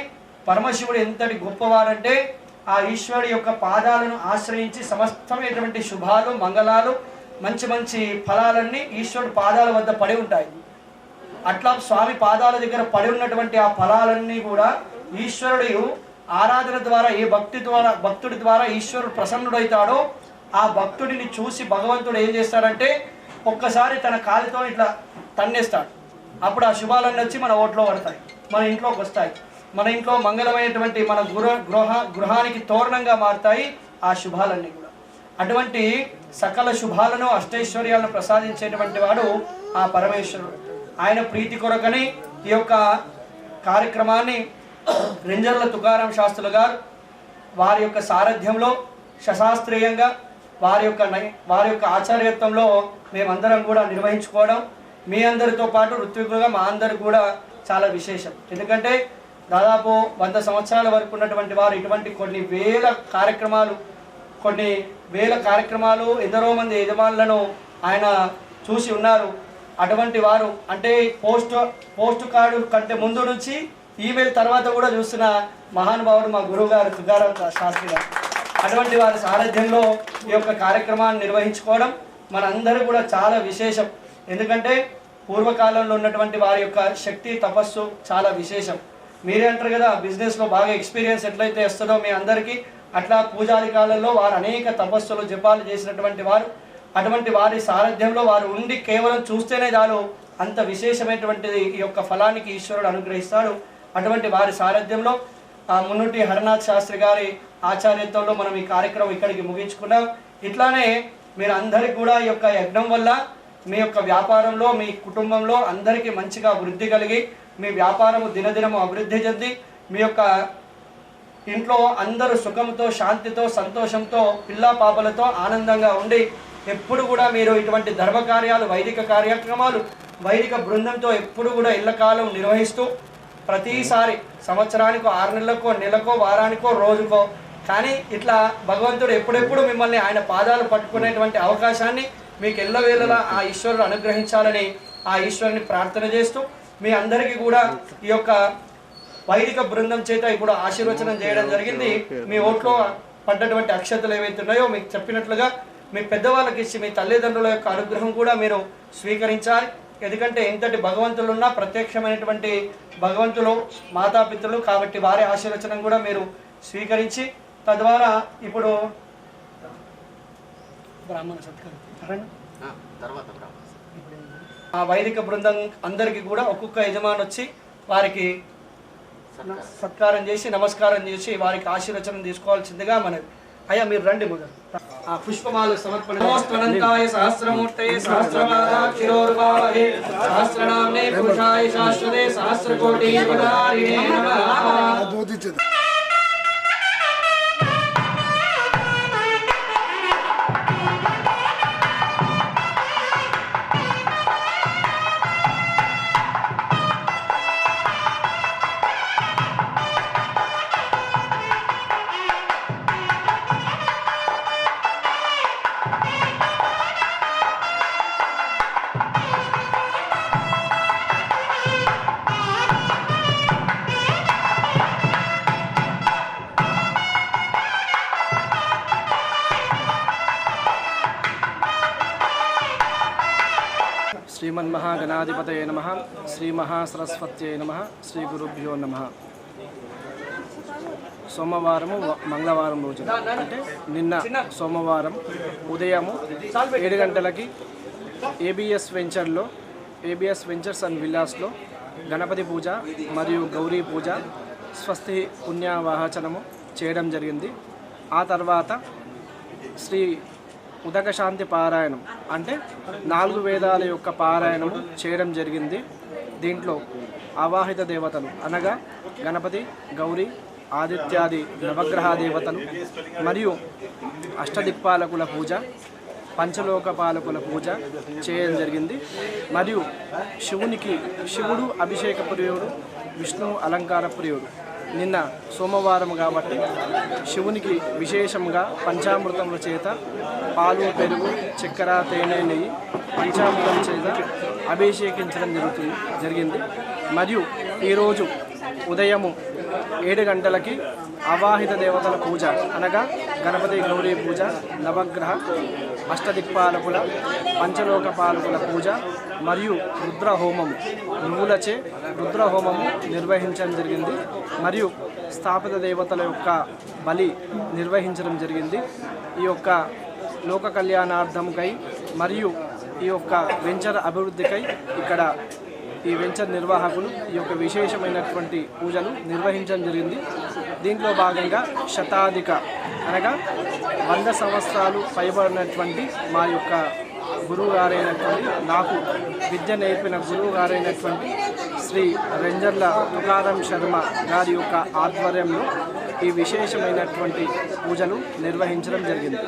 పరమశివుడు ఎంతటి గొప్పవాడంటే ఆ ఈశ్వరుడి యొక్క పాదాలను ఆశ్రయించి సమస్తమైనటువంటి శుభాలు, మంగళాలు, మంచి మంచి ఫలాలన్నీ ఈశ్వరుడు పాదాల వద్ద పడి ఉంటాయి. అట్లా స్వామి పాదాల దగ్గర పడి ఉన్నటువంటి ఆ ఫలాలన్నీ కూడా ఈశ్వరుడు ఆరాధన ద్వారా ఏ భక్తుడి ద్వారా ఈశ్వరుడు ప్రసన్నుడైతాడో ఆ భక్తుడిని చూసి భగవంతుడు ఏం చేస్తాడంటే ఒక్కసారి తన కాలితో ఇట్లా తన్నేస్తాడు. అప్పుడు ఆ శుభాలన్నీ వచ్చి మన ఓట్లో పడతాయి, మన ఇంట్లోకి వస్తాయి. మన ఇంట్లో మంగళమైనటువంటి మన గృహానికి తోరణంగా మారుతాయి ఆ శుభాలన్నీ కూడా. అటువంటి సకల శుభాలను, అష్టైశ్వర్యాలను ప్రసాదించేటువంటి వాడు ఆ పరమేశ్వరుడు. ఆయన ప్రీతి కొరకని ఈ యొక్క కార్యక్రమాన్ని రెంజర్ల తుకారాం శాస్త్రులు గారు వారి యొక్క సారథ్యంలో శశాస్త్రీయంగా వారి యొక్క ఆచార్యత్వంలో మేమందరం కూడా నిర్వహించుకోవడం మీ అందరితో పాటు ఋత్వికులుగా మా అందరికి కూడా చాలా విశేషం. ఎందుకంటే దాదాపు 100 సంవత్సరాల వరకు ఉన్నటువంటి వారు ఇటువంటి కొన్ని వేల కార్యక్రమాలు ఎందరో మంది యజమానులను ఆయన చూసి ఉన్నారు. అటువంటి వారు అంటే పోస్ట్ కార్డు కంటే ముందు నుంచి ఈమెయిల్ తర్వాత కూడా చూస్తున్న మహానుభావుడు మా గురువు గారు తుకారాం శాస్త్రి గారు. అటువంటి వారి సారథ్యంలో ఈ యొక్క కార్యక్రమాన్ని నిర్వహించుకోవడం మనందరూ కూడా చాలా విశేషం. ఎందుకంటే పూర్వకాలంలో ఉన్నటువంటి వారి యొక్క శక్తి, తపస్సు చాలా విశేషం. మీరే అంటారు కదా, బిజినెస్లో బాగా ఎక్స్పీరియన్స్ ఎట్లయితే వస్తుందో మీ అందరికీ, అట్లా పూజాది కాలంలో వారు అనేక తపస్సులు, జపాలు చేసినటువంటి వారు. అటువంటి వారి సారథ్యంలో వారు ఉండి కేవలం చూస్తేనే చాలు అంత విశేషమైనటువంటిది ఈ యొక్క ఫలానికి ఈశ్వరుడు అనుగ్రహిస్తాడు. అటువంటి వారి సారథ్యంలో మున్నుటి హరనాథ్ శాస్త్రి గారి ఆచార్యత్వంలో మనం ఈ కార్యక్రమం ఇక్కడికి ముగించుకున్నాం. ఇట్లానే మీరు అందరికీ కూడా ఈ యొక్క యజ్ఞం వల్ల మీ యొక్క వ్యాపారంలో, మీ కుటుంబంలో అందరికీ మంచిగా వృద్ధి కలిగి మీ వ్యాపారము దినదినము అభివృద్ధి చెంది మీ యొక్క ఇంట్లో అందరూ సుఖంతో, శాంతితో, సంతోషంతో, పిల్లా పాపలతో ఆనందంగా ఉండి ఎప్పుడు కూడా మీరు ఇటువంటి ధర్మ కార్యాలు, వైదిక కార్యక్రమాలు వైదిక బృందంతో ఎప్పుడు కూడా ఇళ్ళకాలం నిర్వహిస్తూ ప్రతిసారి సంవత్సరానికో 6 నెలలకో నెలకో వారానికో రోజుకో కానీ ఇట్లా భగవంతుడు ఎప్పుడెప్పుడు మిమ్మల్ని ఆయన పాదాలు పట్టుకునేటువంటి అవకాశాన్ని మీకు ఎల్లవేళలా ఆ ఈశ్వరుడు అనుగ్రహించాలని ఆ ఈశ్వరుని ప్రార్థన చేస్తూ మీ అందరికీ కూడా ఈ యొక్క వైదిక బృందం చేత ఇప్పుడు ఆశీర్వచనం చేయడం జరిగింది. మీ ఓట్లో పడ్డటువంటి అక్షతలు ఏవైతే ఉన్నాయో మీకు చెప్పినట్లుగా మీ పెద్దవాళ్ళకి ఇచ్చి మీ తల్లిదండ్రుల యొక్క అనుగ్రహం కూడా మీరు స్వీకరించాలి. ఎందుకంటే ఎంతటి భగవంతులు ఉన్నా ప్రత్యక్షమైనటువంటి భగవంతులు మాతాపితృలు కాబట్టి వారి ఆశీర్వచనం కూడా మీరు స్వీకరించి తద్వారా ఇప్పుడు బ్రాహ్మణ సత్కారం ఆ వైదిక బృందం అందరికీ కూడా ఒక్కొక్క యజమాని వచ్చి వారికి సత్కారం చేసి నమస్కారం చేసి వారికి ఆశీర్వచనం తీసుకోవాల్సిందిగా మనది. అయ్యా మీరు రండి మొదలు ఆ పుష్పమాల సమర్పణ. నమోస్తనంతాయ సహస్రమూర్తయే సహస్రపాదాక్షిరోర్భావహే సహస్రనామ్నే పురుషాయ శాశ్వతే సహస్రకోటి పదారిణే నమః. శ్రీమన్మహాగణాధిపతయే నమః. శ్రీ మహాసరస్వత్యై నమః. శ్రీ గురుభ్యో నమః. సోమవారము మంగళవారం రోజు అంటే నిన్న సోమవారం ఉదయము 7 గంటలకి ఏబిఎస్ వెంచర్స్ అండ్ విల్లాస్లో గణపతి పూజ మరియు గౌరీ పూజ స్వస్తి పుణ్యవాహచనము చేయడం జరిగింది. ఆ తర్వాత శ్రీ ఉదక శాంతి పారాయణం అంటే 4 వేదాల యొక్క పారాయణము చేయడం జరిగింది. దీంట్లో ఆవాహిత దేవతలు అనగా గణపతి, గౌరీ, ఆదిత్యాది నవగ్రహ దేవతలు మరియు అష్టదిక్పాలకుల పూజ, పంచలోకపాలకుల పూజ చేయడం జరిగింది. మరియు శివుడు అభిషేక ప్రియుడు, విష్ణువు అలంకార ప్రియుడు. నిన్న సోమవారం కాబట్టి శివునికి విశేషంగా పంచామృతముల చేత పాలు, పెరుగు, చక్కెర, తేనె, నెయ్యి పంచామృతం చేత అభిషేకించడం జరిగింది. మరియు ఈరోజు ఉదయము 7 గంటలకి అవాహిత దేవతల పూజ అనగా గణపతి, గౌరీ పూజ, నవగ్రహ, అష్టదిక్పాలకుల, పంచలోకపాలకుల పూజ మరియు రుద్రహోమము నువ్వులచే రుద్రహోమము నిర్వహించడం జరిగింది. మరియు స్థాపిత దేవతల యొక్క బలి నిర్వహించడం జరిగింది. ఈ యొక్క లోక కళ్యాణార్థంకై మరియు ఈ యొక్క వెంచర్ అభివృద్ధికై ఇక్కడ ఈ వెంచర్ నిర్వాహకులు ఈ యొక్క విశేషమైనటువంటి పూజలు నిర్వహించడం జరిగింది. దీంట్లో భాగంగా శతాధిక అనగా 100 సంవత్సరాలు పైబడినటువంటి మా యొక్క గురువు గారైనటువంటి నాకు విద్య నేర్పిన గురువు గారైనటువంటి శ్రీ రెంజర్ల తుకారం శర్మ గారి యొక్క ఆధ్వర్యంలో ఈ విశేషమైనటువంటి పూజలు నిర్వహించడం జరిగింది.